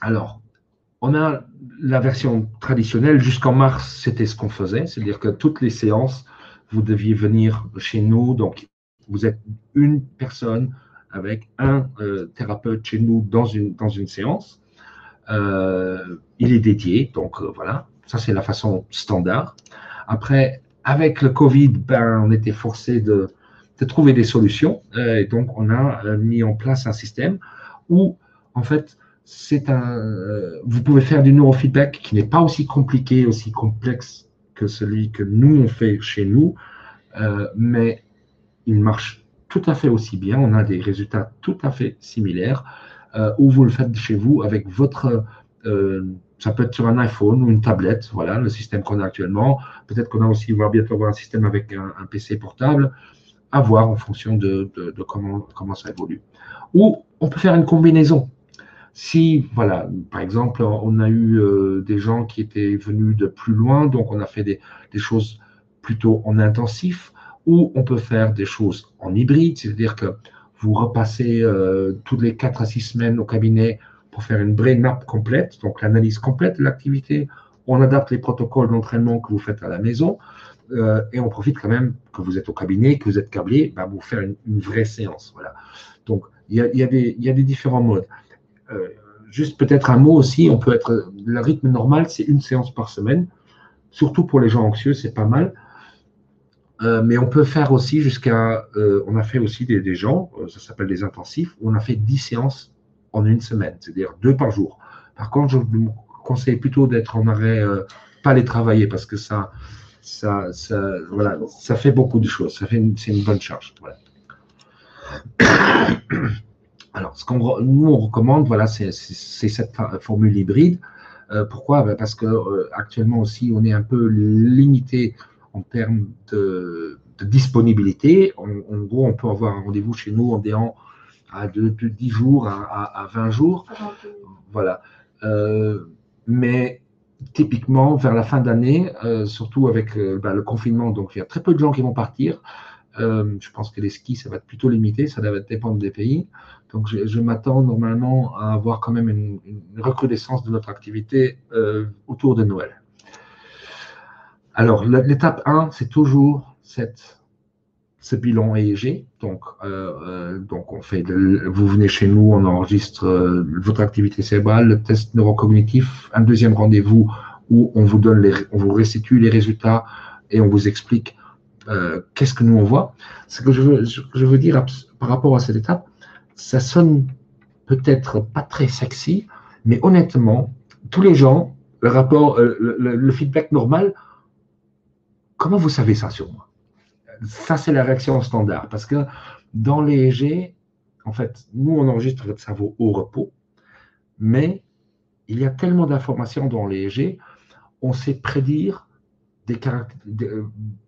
Alors, on a la version traditionnelle. Jusqu'en mars, c'était ce qu'on faisait. C'est-à-dire que toutes les séances, vous deviez venir chez nous. Donc, vous êtes une personne avec un thérapeute chez nous dans une séance. Il est dédié. Donc, voilà. Ça, c'est la façon standard. Après, avec le Covid, ben, on était forcé de trouver des solutions. Et donc, on a mis en place un système où, en fait, vous pouvez faire du neurofeedback qui n'est pas aussi compliqué, aussi complexe que celui que nous, on fait chez nous, mais il marche tout à fait aussi bien. On a des résultats tout à fait similaires où vous le faites chez vous avec votre... ça peut être sur un iPhone ou une tablette, voilà, le système qu'on a actuellement. Peut-être qu'on a aussi, on va bientôt avoir un système avec un PC portable, à voir en fonction de comment ça évolue. Ou on peut faire une combinaison. Si, voilà, par exemple, on a eu des gens qui étaient venus de plus loin, donc on a fait des choses plutôt en intensif, ou on peut faire des choses en hybride, c'est-à-dire que vous repassez toutes les 4 à 6 semaines au cabinet pour faire une brain map complète, donc l'analyse complète de l'activité. On adapte les protocoles d'entraînement que vous faites à la maison et on profite quand même que vous êtes au cabinet, que vous êtes câblé, ben, vous faire une vraie séance. Voilà. Donc, il y a des différents modes. Juste peut-être un mot aussi, on peut être, le rythme normal, c'est une séance par semaine, surtout pour les gens anxieux, c'est pas mal. Mais on peut faire aussi jusqu'à, on a fait aussi des gens, ça s'appelle des intensifs, où on a fait 10 séances en une semaine, c'est-à-dire 2 par jour. Par contre, je vous conseille plutôt d'être en arrêt, pas les travailler, parce que voilà, ça fait beaucoup de choses, c'est une bonne charge. Voilà. Alors, nous, on recommande, voilà, c'est cette formule hybride. Pourquoi? Ben parce que actuellement aussi, on est un peu limité en termes de disponibilité. En gros, on peut avoir un rendez-vous chez nous en déant à de 10 jours à 20 jours. Voilà. Mais typiquement, vers la fin d'année, surtout avec le confinement, donc il y a très peu de gens qui vont partir. Je pense que les skis, ça va être plutôt limité, ça va dépendre des pays. Donc, je m'attends normalement à avoir quand même une recrudescence de notre activité autour de Noël. Alors, l'étape 1, c'est toujours ce bilan EEG. Donc, on fait vous venez chez nous, on enregistre votre activité cérébrale, le test neurocognitif, un deuxième rendez-vous où on vous restitue les résultats et on vous explique qu'est-ce que nous on voit. Ce que je veux dire par rapport à cette étape, ça sonne peut-être pas très sexy, mais honnêtement, tous les gens, le feedback normal, comment vous savez ça sur moi? Ça, c'est la réaction standard, parce que dans les EEG, en fait, nous, on enregistre votre cerveau au repos, mais il y a tellement d'informations dans les EEG, on sait prédire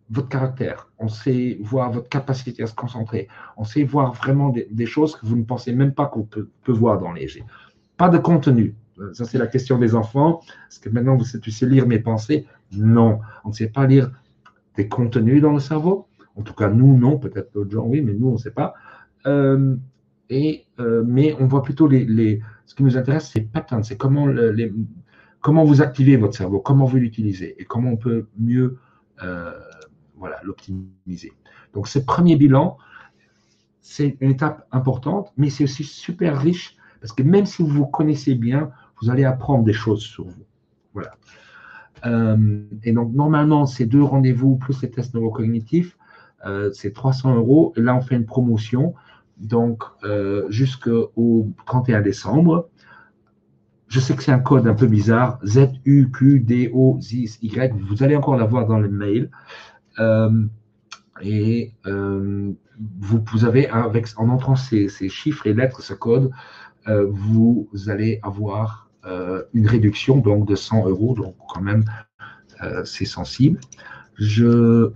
votre caractère, on sait voir votre capacité à se concentrer, on sait voir vraiment des choses que vous ne pensez même pas qu'on peut voir dans les EEG. Pas de contenu. Ça, c'est la question des enfants. Est-ce que maintenant, tu sais lire mes pensées? Non. On ne sait pas lire des contenus dans le cerveau. En tout cas, nous, non. Peut-être d'autres gens, oui, mais nous, on ne sait pas. Mais on voit plutôt ce qui nous intéresse, c'est patterns. C'est comment vous activez votre cerveau, comment vous l'utilisez et comment on peut mieux l'optimiser. Donc, ce premier bilan, c'est une étape importante, mais c'est aussi super riche parce que même si vous vous connaissez bien, vous allez apprendre des choses sur vous. Voilà. Et donc, normalement, ces 2 rendez-vous plus les tests neurocognitifs, c'est 300 €. Et là, on fait une promotion, donc jusqu'au 31 décembre. Je sais que c'est un code un peu bizarre, ZUQDOZY. Vous allez encore l'avoir dans le mail. Vous avez, en entrant ces chiffres et lettres, ce code, vous allez avoir une réduction donc, de 100 €. Donc, quand même, c'est sensible. Je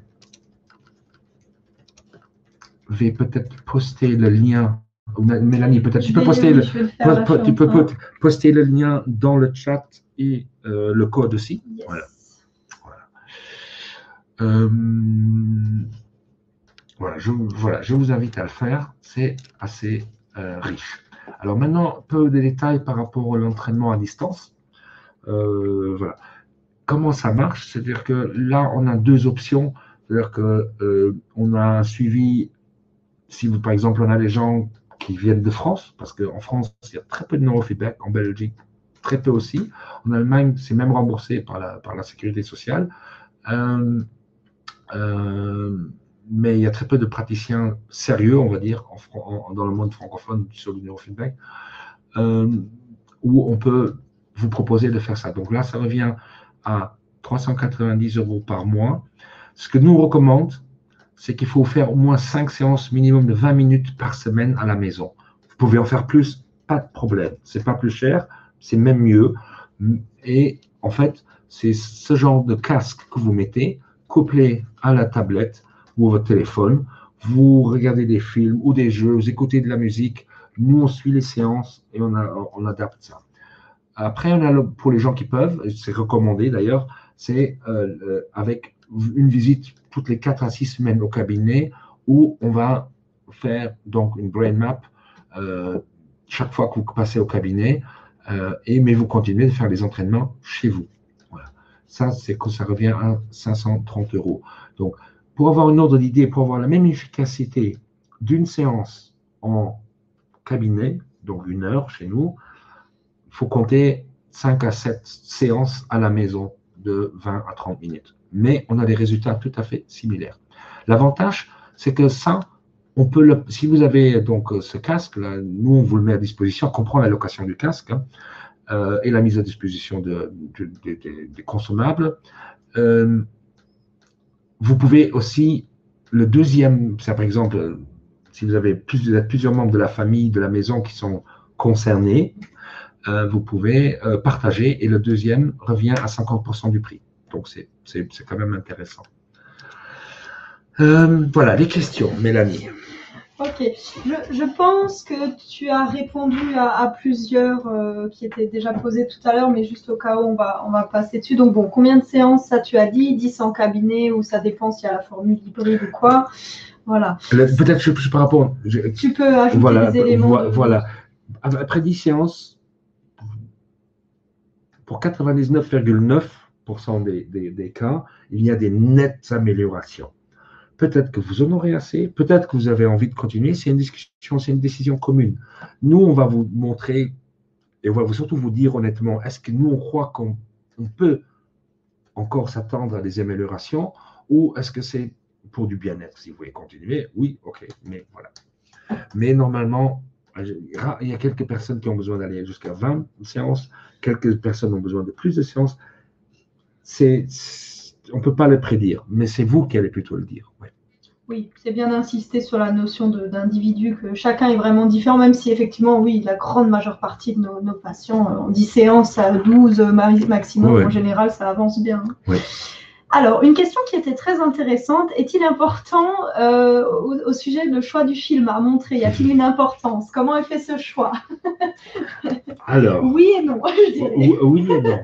vais peut-être poster le lien. Mélanie, peut-être tu peux poster le lien dans le chat et le code aussi. Yes. Voilà, je vous invite à le faire. C'est assez riche. Alors maintenant, un peu de détails par rapport à l'entraînement à distance. Voilà. Comment ça marche? C'est-à-dire que là, on a deux options. C'est-à-dire qu'on a un suivi, si vous, par exemple, on a des gens qui viennent de France, parce qu'en France, il y a très peu de neurofeedback, en Belgique, très peu aussi. En Allemagne, c'est même remboursé par la sécurité sociale. Mais il y a très peu de praticiens sérieux, on va dire, dans le monde francophone sur le neurofeedback, où on peut vous proposer de faire ça. Donc là, ça revient à 390 € par mois. Ce que nous on recommande, c'est qu'il faut faire au moins 5 séances minimum de 20 minutes par semaine à la maison. Vous pouvez en faire plus, pas de problème. C'est pas plus cher, c'est même mieux. Et en fait, c'est ce genre de casque que vous mettez, couplé à la tablette ou à votre téléphone. Vous regardez des films ou des jeux, vous écoutez de la musique. Nous, on suit les séances et on adapte ça. Après, on a pour les gens qui peuvent, c'est recommandé d'ailleurs, c'est avec une visite toutes les 4 à 6 semaines au cabinet où on va faire donc une brain map chaque fois que vous passez au cabinet, mais vous continuez de faire les entraînements chez vous. Voilà. Ça, c'est que ça revient à 530 €. Donc, pour avoir une ordre d'idée, pour avoir la même efficacité d'une séance en cabinet, donc 1 heure chez nous, il faut compter 5 à 7 séances à la maison de 20 à 30 minutes. Mais on a des résultats tout à fait similaires. L'avantage, c'est que ça, on peut si vous avez donc ce casque-là, nous, on vous le met à disposition, on comprend la location du casque et la mise à disposition des consommables. Vous pouvez aussi, le deuxième, c'est par exemple, si vous avez plusieurs membres de la famille, de la maison qui sont concernés, vous pouvez partager et le deuxième revient à 50% du prix. Donc, c'est quand même intéressant. Voilà, les questions, Mélanie. Ok, je pense que tu as répondu à plusieurs qui étaient déjà posées tout à l'heure, mais juste au cas où on va passer dessus. Donc bon, combien de séances ça tu as dit? 10 en cabinet ou ça dépend s'il y a la formule hybride ou quoi. Voilà. Peut-être par rapport. Tu peux ajouter des éléments. Voilà. Après 10 séances, pour 99,9% des cas, il y a des nettes améliorations. Peut-être que vous en aurez assez, peut-être que vous avez envie de continuer. C'est une discussion, c'est une décision commune. Nous, on va vous montrer et on va surtout vous dire honnêtement, est-ce que nous, on croit qu'on peut encore s'attendre à des améliorations ou est-ce que c'est pour du bien-être? Si vous voulez continuer, oui, ok, mais voilà. Mais normalement, il y a quelques personnes qui ont besoin d'aller jusqu'à 20 séances, quelques personnes ont besoin de plus de séances. On ne peut pas le prédire, mais c'est vous qui allez plutôt le dire. Ouais. Oui, c'est bien d'insister sur la notion d'individu, que chacun est vraiment différent, même si effectivement, oui, la grande majeure partie de nos patients, on dit séance à 12 maximum, ouais. En général, ça avance bien. Ouais. Alors, une question qui était très intéressante, est-il important au sujet du choix du film à montrer? Y a-t-il une importance? Comment est fait ce choix? Alors, oui et non, je dirais. Oui et non.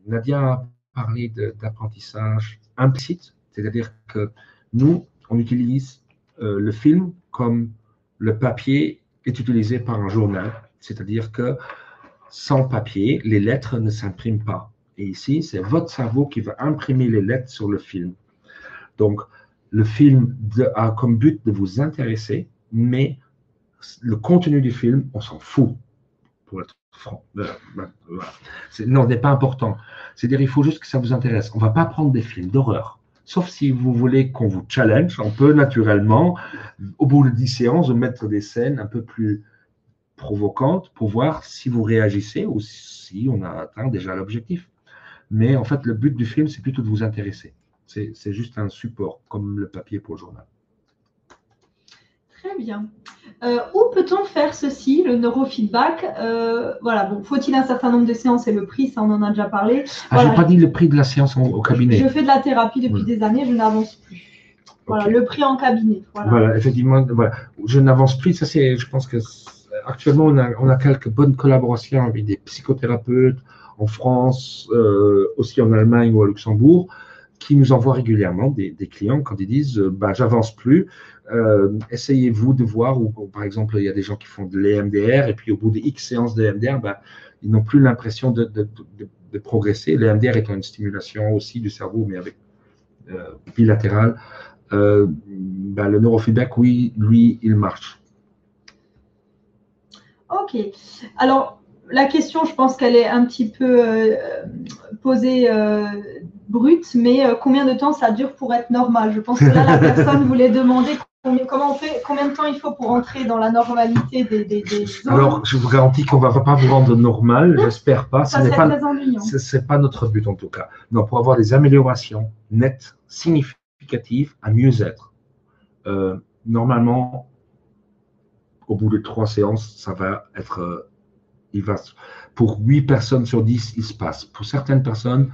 Nadia a parlé d'apprentissage implicite, c'est-à-dire que nous, on utilise le film comme le papier est utilisé par un journal, c'est-à-dire que sans papier, les lettres ne s'impriment pas. Et ici, c'est votre cerveau qui va imprimer les lettres sur le film. Donc, le film a comme but de vous intéresser, mais le contenu du film, on s'en fout, pour être franc. Non, n'est pas important. C'est-à-dire, il faut juste que ça vous intéresse. On ne va pas prendre des films d'horreur. Sauf si vous voulez qu'on vous challenge, on peut naturellement, au bout de 10 séances, mettre des scènes un peu plus provocantes pour voir si vous réagissez ou si on a atteint déjà l'objectif. Mais en fait, le but du film, c'est plutôt de vous intéresser. C'est juste un support, comme le papier pour le journal. Très bien. Où peut-on faire ceci, le neurofeedback? Voilà, bon, faut-il un certain nombre de séances et le prix, ça on en a déjà parlé. Voilà. Je n'ai pas dit le prix de la séance au cabinet. Je fais de la thérapie depuis des années, je n'avance plus. Voilà, okay. Le prix en cabinet. Voilà, effectivement, voilà. Je n'avance plus. Ça, c'est, je pense que actuellement, on a quelques bonnes collaborations avec des psychothérapeutes en France, aussi en Allemagne ou à Luxembourg. qui nous envoient régulièrement des clients quand ils disent j'avance plus, essayez-vous de voir, ou par exemple, il y a des gens qui font de l'EMDR et puis au bout de X séances de l'EMDR, ils n'ont plus l'impression de progresser. L'EMDR étant une stimulation aussi du cerveau, mais avec bilatérale. Le neurofeedback, oui, lui, il marche. Ok. Alors, la question, je pense qu'elle est un petit peu posée brute, mais combien de temps ça dure pour être normal? Je pense que là, la personne voulait demander comment on fait, combien de temps il faut pour entrer dans la normalité des zones. Alors, je vous garantis qu'on ne va pas vous rendre normal, j'espère pas. Ça serait très ennuyant. Ce n'est pas notre but en tout cas. Non, pour avoir des améliorations nettes, significatives, à mieux être. Normalement, au bout de 3 séances, ça va être... pour 8 personnes sur 10, il se passe. Pour certaines personnes,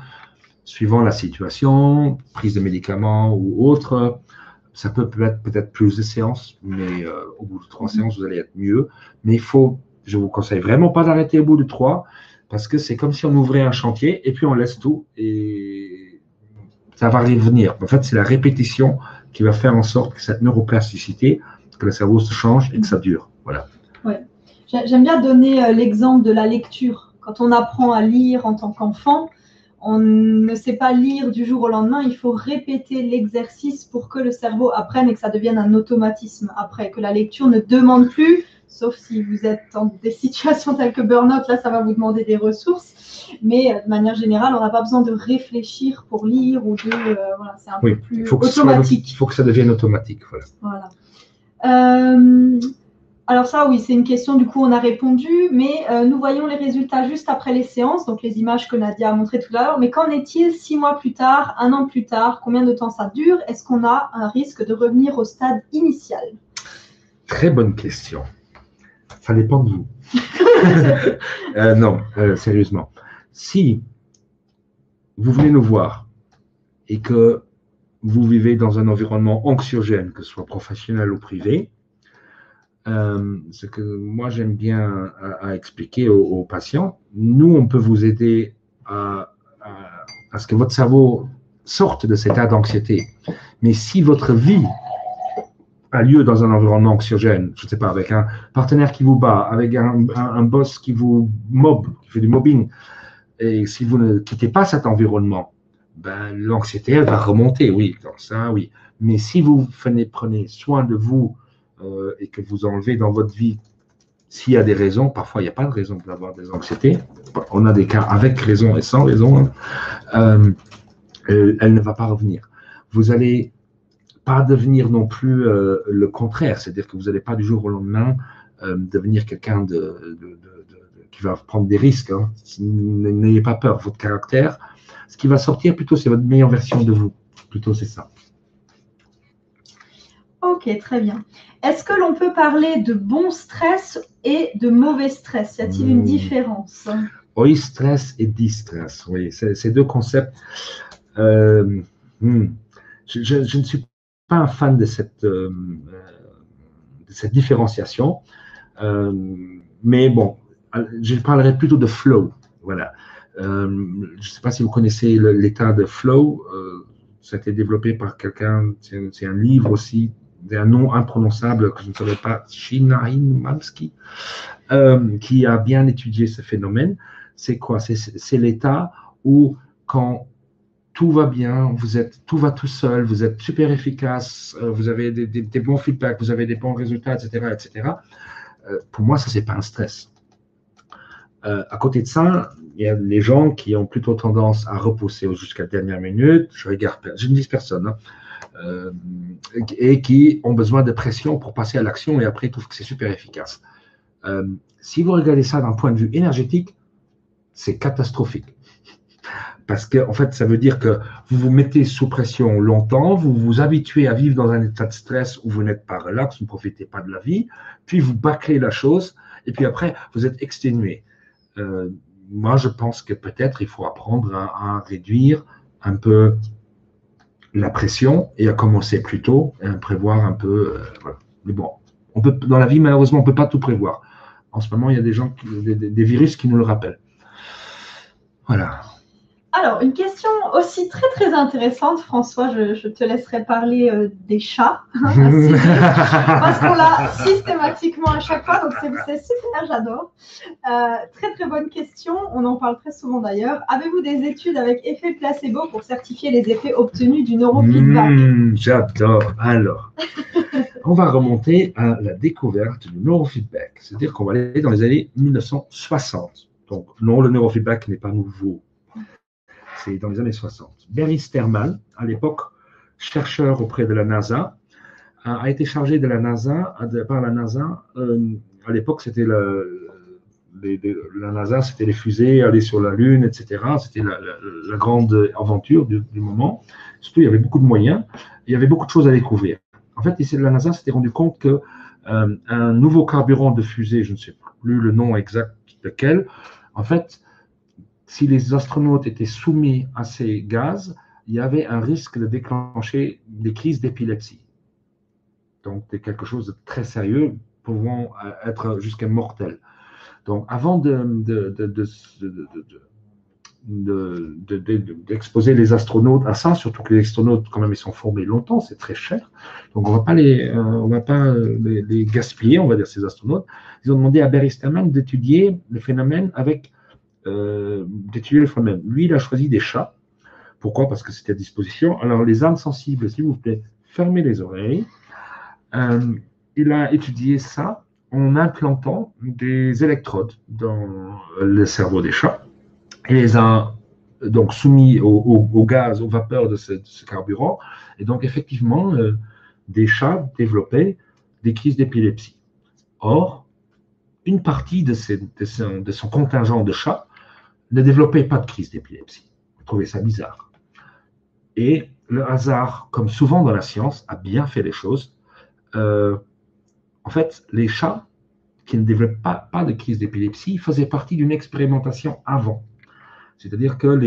suivant la situation, prise de médicaments ou autre, ça peut être peut-être plus de séances, mais au bout de 3 séances, vous allez être mieux. Mais je vous conseille vraiment pas d'arrêter au bout de 3, parce que c'est comme si on ouvrait un chantier et puis on laisse tout et ça va revenir. En fait, c'est la répétition qui va faire en sorte que cette neuroplasticité, que le cerveau se change et que ça dure. Voilà. Ouais. J'aime bien donner l'exemple de la lecture. Quand on apprend à lire en tant qu'enfant, on ne sait pas lire du jour au lendemain. Il faut répéter l'exercice pour que le cerveau apprenne et que ça devienne un automatisme après, que la lecture ne demande plus, sauf si vous êtes dans des situations telles que burn-out, là, ça va vous demander des ressources. Mais de manière générale, on n'a pas besoin de réfléchir pour lire ou de... voilà, c'est un peu plus automatique. Il faut que ça devienne automatique. Voilà. Alors ça, oui, c'est une question, du coup, on a répondu, mais nous voyons les résultats juste après les séances, donc les images que Nadia a montrées tout à l'heure. Mais qu'en est-il 6 mois plus tard, 1 an plus tard? Combien de temps ça dure? Est-ce qu'on a un risque de revenir au stade initial? Très bonne question. Ça dépend de vous. Non, sérieusement. Si vous venez nous voir et que vous vivez dans un environnement anxiogène, que ce soit professionnel ou privé, ce que moi j'aime bien à expliquer aux patients, nous on peut vous aider à ce que votre cerveau sorte de cet état d'anxiété. Mais si votre vie a lieu dans un environnement anxiogène, je ne sais pas, avec un partenaire qui vous bat, avec un boss qui vous mobe, qui fait du mobbing, et si vous ne quittez pas cet environnement, l'anxiété elle va remonter, oui, donc ça oui. Mais si vous prenez soin de vous et que vous enlevez dans votre vie, s'il y a des raisons, parfois il n'y a pas de raison d'avoir des anxiétés, on a des cas avec raison et sans raison, elle ne va pas revenir. Vous n'allez pas devenir non plus le contraire, c'est-à-dire que vous n'allez pas du jour au lendemain devenir quelqu'un qui va prendre des risques. N'ayez pas peur, votre caractère, ce qui va sortir plutôt, c'est votre meilleure version de vous. Plutôt, c'est ça. Ok, très bien. Est-ce que l'on peut parler de bon stress et de mauvais stress? Y a-t-il une différence? Oui, stress et distress. Oui, c'est 2 concepts. Je ne suis pas un fan de cette différenciation. Mais bon, je parlerai plutôt de flow. Voilà. Je ne sais pas si vous connaissez l'état de flow. Ça a été développé par quelqu'un, c'est un livre aussi, d'un nom imprononçable que je ne savais pas, Chinaïn-Malski, qui a bien étudié ce phénomène. C'est quoi? C'est l'état où quand tout va bien, tout va tout seul, vous êtes super efficace, vous avez des bons feedbacks, vous avez des bons résultats, etc. etc. Pour moi, ça, ce n'est pas un stress. À côté de ça, il y a les gens qui ont plutôt tendance à repousser jusqu'à la dernière minute, je ne dis personne, et qui ont besoin de pression pour passer à l'action et après ils trouvent que c'est super efficace. Si vous regardez ça d'un point de vue énergétique, c'est catastrophique. Parce que, en fait, ça veut dire que vous vous mettez sous pression longtemps, vous vous habituez à vivre dans un état de stress où vous n'êtes pas relax, vous ne profitez pas de la vie, puis vous bâclez la chose, et puis après, vous êtes exténué. Moi, je pense que peut-être il faut apprendre à réduire un peu la pression et à commencer plus tôt et à prévoir un peu. Voilà. Mais bon, dans la vie, malheureusement, on ne peut pas tout prévoir. En ce moment, il y a des gens, des virus qui nous le rappellent. Voilà. Alors, une question aussi très très intéressante, François, je te laisserai parler des chats, parce qu'on l'a systématiquement à chaque fois, donc c'est super, j'adore. Très très bonne question, on en parle très souvent d'ailleurs. Avez-vous des études avec effet placebo pour certifier les effets obtenus du neurofeedback? J'adore. Alors, on va remonter à la découverte du neurofeedback, c'est-à-dire qu'on va aller dans les années 1960. Donc, non, le neurofeedback n'est pas nouveau. C'est dans les années 60. Barry Sterman, à l'époque chercheur auprès de la NASA, a été chargé par la NASA. À l'époque, c'était la NASA, c'était les fusées, aller sur la Lune, etc. C'était la grande aventure du moment. Surtout, il y avait beaucoup de moyens, il y avait beaucoup de choses à découvrir. En fait, la NASA s'était rendu compte que un nouveau carburant de fusée, je ne sais plus le nom exact lequel, en fait, si les astronautes étaient soumis à ces gaz, il y avait un risque de déclencher des crises d'épilepsie. Donc, c'est quelque chose de très sérieux, pouvant être jusqu'à mortel. Donc, avant d'exposer les astronautes à ça, surtout que les astronautes, quand même, ils sont formés longtemps, c'est très cher. Donc, on ne va pas les gaspiller, on va dire, ces astronautes. Ils ont demandé à Barry Sterman d'étudier le phénomène d'étudier le phénomène. Lui, il a choisi des chats. Pourquoi? Parce que c'était à disposition. Alors, les âmes sensibles, s'il vous plaît, fermez les oreilles. Il a étudié ça en implantant des électrodes dans le cerveau des chats. Il les a donc soumis au gaz, aux vapeurs de ce carburant. Et donc, effectivement, des chats développaient des crises d'épilepsie. Or, une partie de son contingent de chats ne développait pas de crise d'épilepsie. Vous trouvez ça bizarre. Et le hasard, comme souvent dans la science, a bien fait les choses. En fait, les chats qui ne développent pas de crise d'épilepsie faisaient partie d'une expérimentation avant. C'est-à-dire que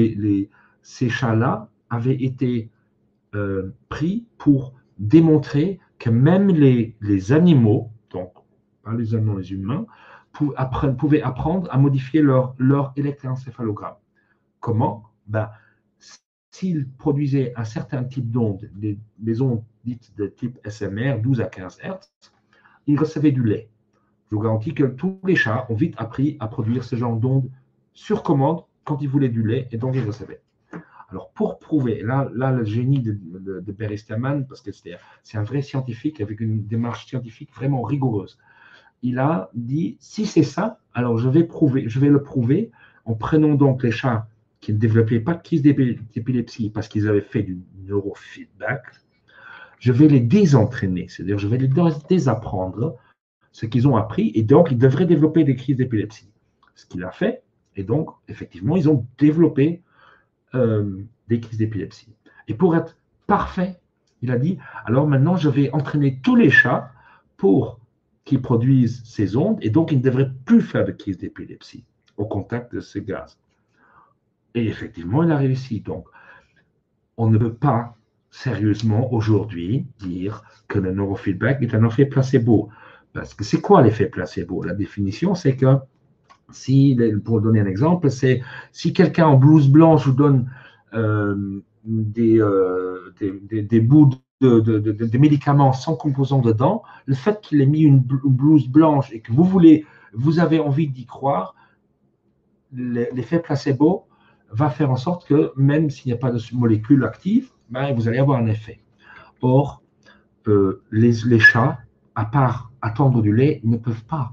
ces chats-là avaient été pris pour démontrer que même les animaux, donc pas les animaux, les humains, pouvaient apprendre à modifier leur électroencéphalogramme. Comment? S'ils produisaient un certain type d'ondes, des ondes dites de type SMR, 12 à 15 Hz, ils recevaient du lait. Je vous garantis que tous les chats ont vite appris à produire ce genre d'ondes sur commande quand ils voulaient du lait, et donc ils recevaient. Alors, pour prouver, là le génie de Barry Sterman, parce que c'est un vrai scientifique avec une démarche scientifique vraiment rigoureuse, il a dit, si c'est ça, alors je vais le prouver en prenant donc les chats qui ne développaient pas de crise d'épilepsie parce qu'ils avaient fait du neurofeedback, je vais les désentraîner, c'est-à-dire je vais les désapprendre ce qu'ils ont appris, et donc ils devraient développer des crises d'épilepsie. Ce qu'il a fait, et donc effectivement, ils ont développé des crises d'épilepsie. Et pour être parfait, il a dit, alors maintenant je vais entraîner tous les chats pour qu'ils produisent ces ondes, et donc ils ne devraient plus faire de crise d'épilepsie au contact de ce gaz. Et effectivement, il a réussi. Donc, on ne peut pas sérieusement aujourd'hui dire que le neurofeedback est un effet placebo. Parce que c'est quoi l'effet placebo? La définition, c'est que, pour donner un exemple, c'est si quelqu'un en blouse blanche vous donne des bouts de médicaments sans composants dedans, le fait qu'il ait mis une blouse blanche et que vous avez envie d'y croire, l'effet placebo va faire en sorte que même s'il n'y a pas de molécule active, vous allez avoir un effet. Or, les chats, à part attendre du lait, ne peuvent pas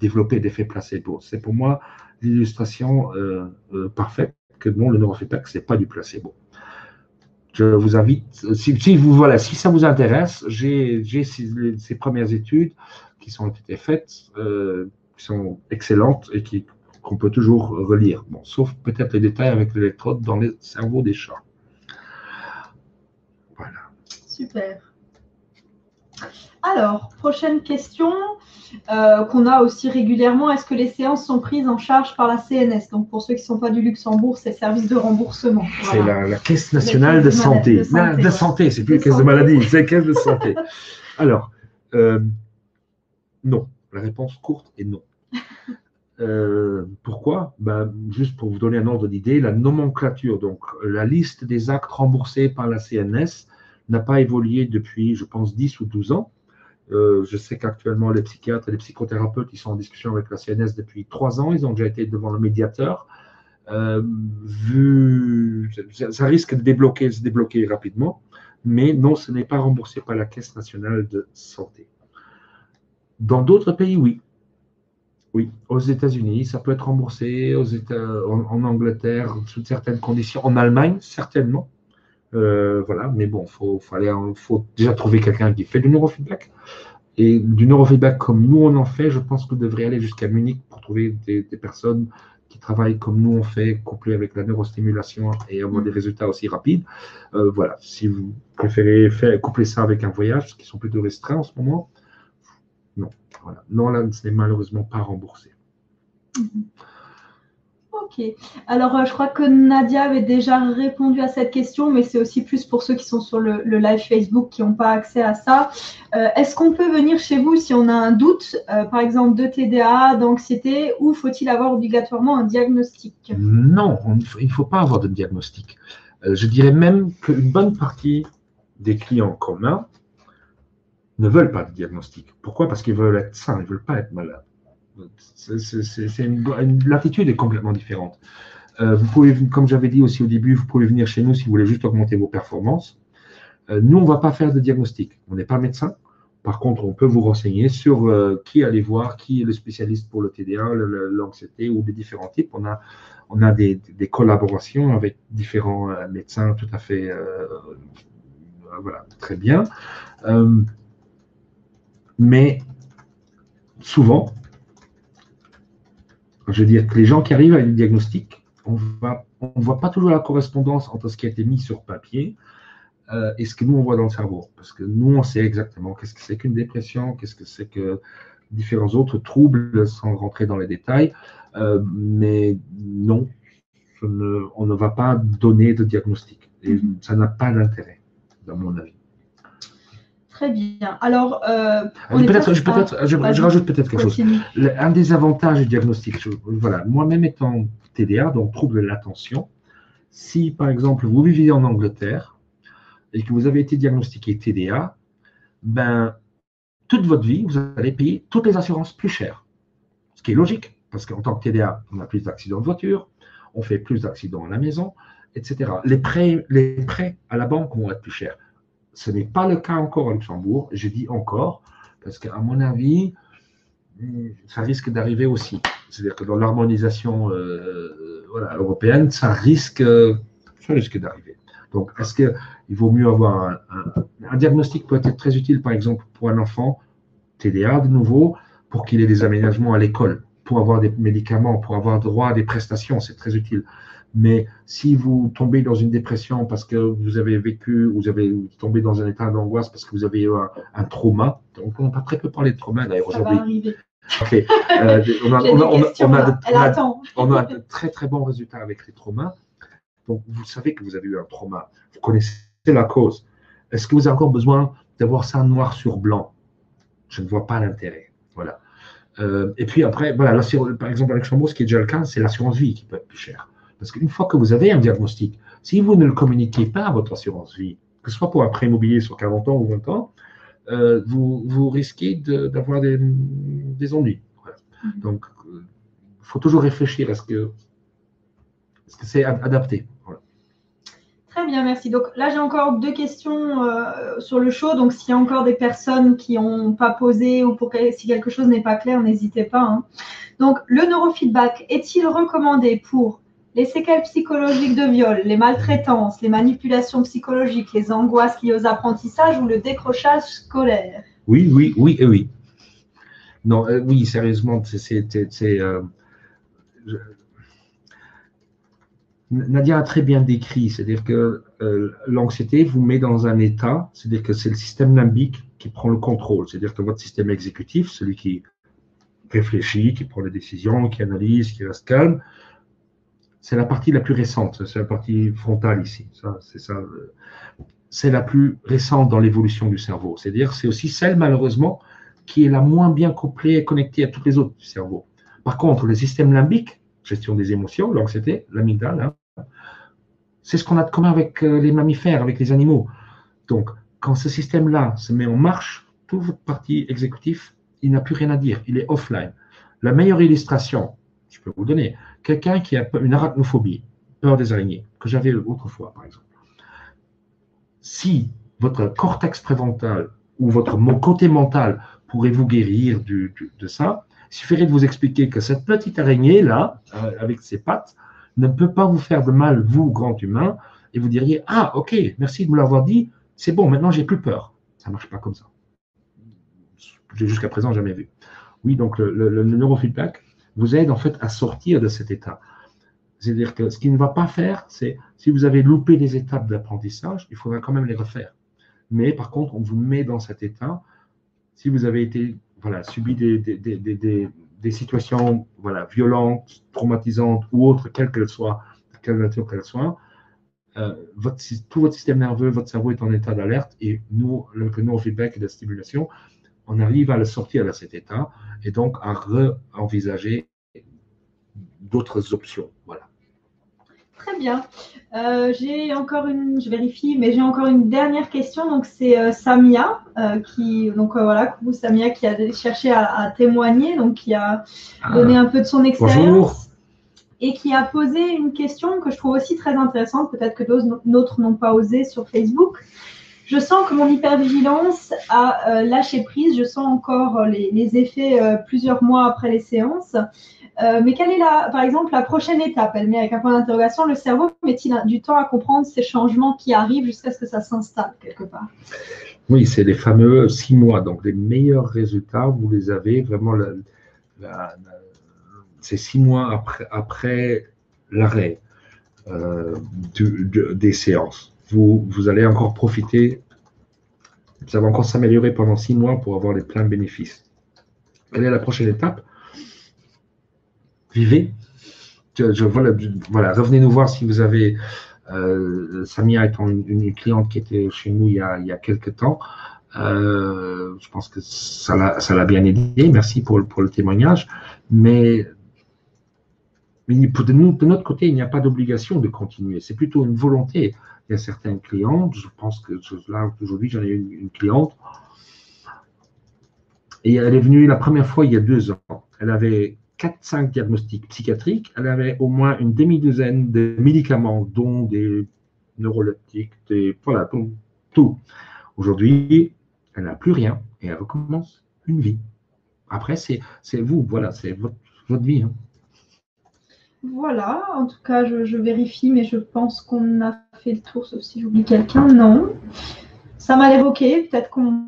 développer d'effet placebo. C'est pour moi l'illustration parfaite que non, le neurofeedback, ce n'est pas du placebo. Je vous invite, si ça vous intéresse, j'ai ces premières études qui ont été faites, qui sont excellentes et qu'on peut toujours relire. Bon, sauf peut-être les détails avec l'électrode dans les cerveaux des chats. Voilà. Super. Alors, prochaine question qu'on a aussi régulièrement. Est-ce que les séances sont prises en charge par la CNS? Donc, pour ceux qui ne sont pas du Luxembourg, c'est le service de remboursement. C'est la Caisse nationale de santé. De santé, c'est plus la Caisse de maladie, c'est la Caisse de santé. Alors, non. La réponse courte est non. Pourquoi? Ben, juste pour vous donner un ordre d'idée, la nomenclature, donc la liste des actes remboursés par la CNS n'a pas évolué depuis, je pense, 10 ou 12 ans. Je sais qu'actuellement, les psychiatres et les psychothérapeutes, ils sont en discussion avec la CNS depuis 3 ans. Ils ont déjà été devant le médiateur. Ça risque de se débloquer rapidement, mais non, ce n'est pas remboursé par la Caisse nationale de santé. Dans d'autres pays, oui. Oui, aux États-Unis, ça peut être remboursé, en Angleterre, sous certaines conditions, en Allemagne, certainement. Voilà, mais bon, faut déjà trouver quelqu'un qui fait du neurofeedback. Et du neurofeedback comme nous on en fait, je pense que vous devrez aller jusqu'à Munich pour trouver des personnes qui travaillent comme nous on fait, couplées avec la neurostimulation et avoir des résultats aussi rapides. Voilà, si vous préférez coupler ça avec un voyage, qui sont plutôt restreints en ce moment, non. Voilà. Non, là, ce n'est malheureusement pas remboursé. Ok. Alors, je crois que Nadia avait déjà répondu à cette question, mais c'est aussi plus pour ceux qui sont sur le live Facebook qui n'ont pas accès à ça. Est-ce qu'on peut venir chez vous si on a un doute, par exemple de TDA, d'anxiété, ou faut-il avoir obligatoirement un diagnostic? Non, il ne faut pas avoir de diagnostic. Je dirais même qu'une bonne partie des clients communs ne veulent pas de diagnostic. Pourquoi? Parce qu'ils veulent être sains, ils ne veulent pas être malades. L'attitude est complètement différente. Vous pouvez, comme j'avais dit aussi au début, vous pouvez venir chez nous si vous voulez juste augmenter vos performances. Nous, on ne va pas faire de diagnostic. On n'est pas médecin. Par contre, on peut vous renseigner sur qui aller voir, qui est le spécialiste pour le TDA, l'anxiété ou des différents types. On a des collaborations avec différents médecins tout à fait voilà, très bien. Mais souvent, je veux dire que les gens qui arrivent avec des diagnostics, on ne voit pas toujours la correspondance entre ce qui a été mis sur papier et ce que nous, on voit dans le cerveau. Parce que nous, on sait exactement qu'est-ce que c'est qu'une dépression, qu'est-ce que c'est que différents autres troubles, sans rentrer dans les détails. Mais non, on ne va pas donner de diagnostic. Et ça n'a pas d'intérêt, dans mon avis. Très bien. Alors, je rajoute peut-être quelque chose. Un des avantages du diagnostic, voilà, moi-même étant TDA, donc trouble de l'attention, si par exemple vous vivez en Angleterre et que vous avez été diagnostiqué TDA, ben, toute votre vie, vous allez payer toutes les assurances plus chères. Ce qui est logique, parce qu'en tant que TDA, on a plus d'accidents de voiture, on fait plus d'accidents à la maison, etc. Les prêts à la banque vont être plus chers. Ce n'est pas le cas encore à Luxembourg. Je dis encore, parce qu'à mon avis, ça risque d'arriver aussi. C'est-à-dire que dans l'harmonisation européenne, ça risque d'arriver. Donc, est-ce qu'il vaut mieux avoir un diagnostic peut être très utile, par exemple, pour un enfant, TDA de nouveau, pour qu'il ait des aménagements à l'école, pour avoir des médicaments, pour avoir droit à des prestations, c'est très utile. Mais si vous tombez dans une dépression parce que vous avez vécu, vous avez tombé dans un état d'angoisse parce que vous avez eu un trauma, donc on n'a pas très peu parlé de trauma d'ailleurs aujourd'hui. Okay. On a de très très bons résultats avec les traumas. Donc vous savez que vous avez eu un trauma, vous connaissez la cause. Est-ce que vous avez encore besoin d'avoir ça noir sur blanc? Je ne vois pas l'intérêt. Voilà. Et puis après, voilà, par exemple à Luxembourg, ce qui est déjà le cas, c'est l'assurance vie qui peut être plus chère. Parce qu'une fois que vous avez un diagnostic, si vous ne le communiquez pas à votre assurance vie, que ce soit pour un prêt immobilier sur 40 ans ou 20 ans, vous risquez d'avoir des ennuis. Voilà. Donc, il faut toujours réfléchir à ce que c'est adapté. Voilà. Très bien, merci. Donc là, j'ai encore 2 questions sur le show. Donc, s'il y a encore des personnes qui n'ont pas posé ou si quelque chose n'est pas clair, n'hésitez pas. Hein. Donc, le neurofeedback est-il recommandé pour les séquelles psychologiques de viol, les maltraitances, les manipulations psychologiques, les angoisses liées aux apprentissages ou le décrochage scolaire? Oui, oui, oui et oui. Non, oui, sérieusement, Nadia a très bien décrit, c'est-à-dire que l'anxiété vous met dans un état, c'est-à-dire que c'est le système limbique qui prend le contrôle, c'est-à-dire que votre système exécutif, celui qui réfléchit, qui prend les décisions, qui analyse, qui reste calme, c'est la partie la plus récente, c'est la partie frontale ici. C'est la plus récente dans l'évolution du cerveau. C'est-à-dire c'est aussi celle, malheureusement, qui est la moins bien couplée et connectée à toutes les autres du cerveau. Par contre, le système limbique, gestion des émotions, l'anxiété, l'amygdale, hein, c'est ce qu'on a de commun avec les mammifères, avec les animaux. Donc, quand ce système-là se met en marche, toute votre partie exécutive, il n'a plus rien à dire, il est offline. La meilleure illustration, je peux vous donner, quelqu'un qui a une arachnophobie, peur des araignées, que j'avais autrefois, par exemple. Si votre cortex préfrontal ou votre côté mental pourrait vous guérir de ça, il suffirait de vous expliquer que cette petite araignée-là, avec ses pattes, ne peut pas vous faire de mal, vous, grand humain, et vous diriez, ah, ok, merci de me l'avoir dit, c'est bon, maintenant j'ai plus peur. Ça ne marche pas comme ça. J'ai jusqu'à présent jamais vu. Oui, donc le neurofeedback vous aide en fait à sortir de cet état. C'est-à-dire que ce qu'il ne va pas faire, c'est si vous avez loupé des étapes d'apprentissage, il faudra quand même les refaire. Mais par contre, on vous met dans cet état. Si vous avez été, voilà, subi des situations, voilà, violentes, traumatisantes ou autres, quelle qu'elle soit, de quelle nature qu'elle soit, tout votre système nerveux, votre cerveau est en état d'alerte et nous, le neurofeedback et la stimulation, on arrive à le sortir de cet état et donc à re-envisager d'autres options. Voilà. Très bien. J'ai encore je vérifie, mais j'ai encore une dernière question. Donc, c'est Samia voilà, coucou Samia, qui a cherché à témoigner, donc qui a donné un peu de son expérience. Bonjour. Et qui a posé une question que je trouve aussi très intéressante, peut-être que d'autres n'ont pas osé sur Facebook. Je sens que mon hypervigilance a lâché prise. Je sens encore les effets plusieurs mois après les séances. Mais quelle est, par exemple, la prochaine étape? Elle met avec un point d'interrogation. Le cerveau met-il du temps à comprendre ces changements qui arrivent jusqu'à ce que ça s'installe quelque part? Oui, c'est les fameux 6 mois. Donc, les meilleurs résultats, vous les avez vraiment c'est 6 mois après l'arrêt des séances. Vous allez encore profiter, ça va encore s'améliorer pendant 6 mois pour avoir les pleins bénéfices. Quelle est la prochaine étape? Vivez. Voilà, revenez nous voir si vous avez. Samia étant une cliente qui était chez nous il y a quelques temps. Je pense que ça l'a bien aidé. Merci pour le témoignage. Mais de notre côté, il n'y a pas d'obligation de continuer. C'est plutôt une volonté. Il y a certains clients, je pense que là, aujourd'hui, j'en ai une cliente. Et elle est venue la première fois il y a 2 ans. Elle avait 4-5 diagnostics psychiatriques. Elle avait au moins une demi-douzaine de médicaments, dont des neuroleptiques, voilà, tout. Aujourd'hui, elle n'a plus rien et elle recommence une vie. Après, c'est vous, voilà, c'est votre vie. Hein. Voilà, en tout cas, je vérifie, mais je pense qu'on a fait le tour, sauf si j'oublie quelqu'un. Non. Ça m'a l'air OK. Peut-être qu'on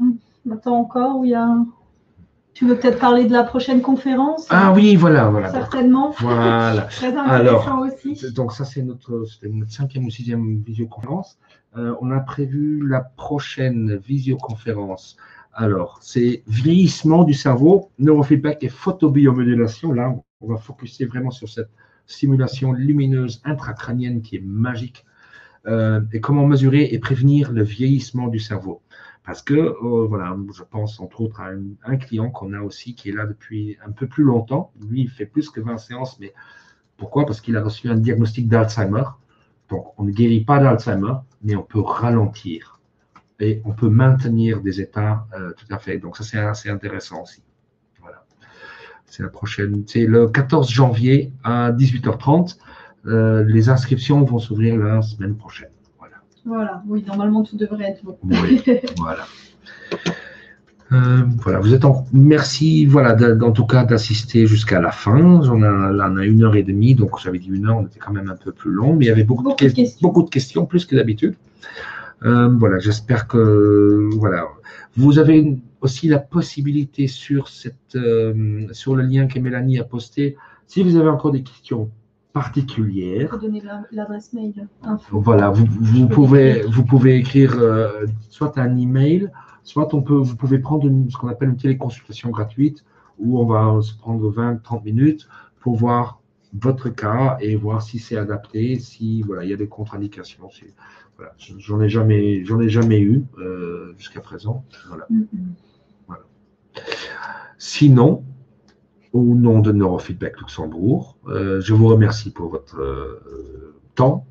attend encore où il y a. Tu veux peut-être parler de la prochaine conférence? Ah oui, voilà. Certainement. Voilà. Très intéressant aussi. Donc ça, c'était notre 5e ou 6e visioconférence. On a prévu la prochaine visioconférence. Alors, c'est vieillissement du cerveau, neurofeedback et photobiomodulation. Là, on va focuser vraiment sur cette stimulation lumineuse intracrânienne qui est magique. Et comment mesurer et prévenir le vieillissement du cerveau. Parce que, voilà, je pense entre autres à un client qu'on a aussi qui est là depuis un peu plus longtemps. Lui, il fait plus que 20 séances, mais pourquoi? Parce qu'il a reçu un diagnostic d'Alzheimer. Donc, on ne guérit pas d'Alzheimer, mais on peut ralentir. Et on peut maintenir des états tout à fait. Donc, ça, c'est assez intéressant aussi. Voilà. C'est la prochaine. C'est le 14 janvier à 18h30. Les inscriptions vont s'ouvrir la semaine prochaine. Voilà, oui, normalement tout devrait être bon. Oui, voilà. Voilà, merci, voilà, en tout cas d'assister jusqu'à la fin. On a 1h30, donc j'avais dit 1 heure, on était quand même un peu plus long, mais il y avait beaucoup de questions, plus que d'habitude. Voilà, j'espère que, voilà, vous avez aussi la possibilité sur le lien que Mélanie a posté, si vous avez encore des questions particulière. Vous donner l'adresse mail. Voilà, vous pouvez écrire soit un email, soit vous pouvez prendre ce qu'on appelle une téléconsultation gratuite où on va se prendre 20-30 minutes pour voir votre cas et voir si c'est adapté, si voilà, il y a des contre-indications. Voilà, j'en ai jamais eu jusqu'à présent. Voilà. Voilà. Sinon, au nom de Neurofeedback Luxembourg. Je vous remercie pour votre temps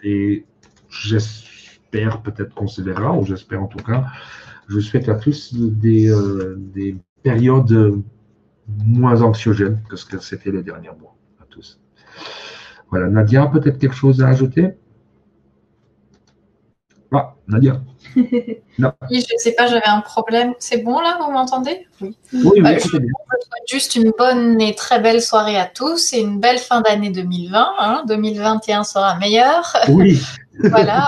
et j'espère peut-être qu'on se verra, ou j'espère en tout cas. Je souhaite à tous des périodes moins anxiogènes que ce que c'était les derniers mois. À tous. Voilà, Nadia, peut-être quelque chose à ajouter? Ah, Nadia. Non. Oui, je ne sais pas, j'avais un problème. C'est bon là, vous m'entendez? Oui. Oui, je souhaite juste une bonne et très belle soirée à tous et une belle fin d'année 2020. Hein. 2021 sera meilleur. Oui. Voilà.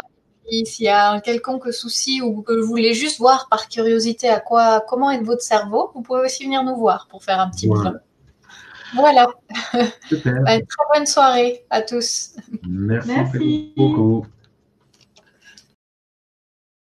Et s'il y a un quelconque souci ou que vous voulez juste voir par curiosité comment est votre cerveau, vous pouvez aussi venir nous voir pour faire un petit bilan. Voilà. Super. Très bonne soirée à tous. Merci. Beaucoup.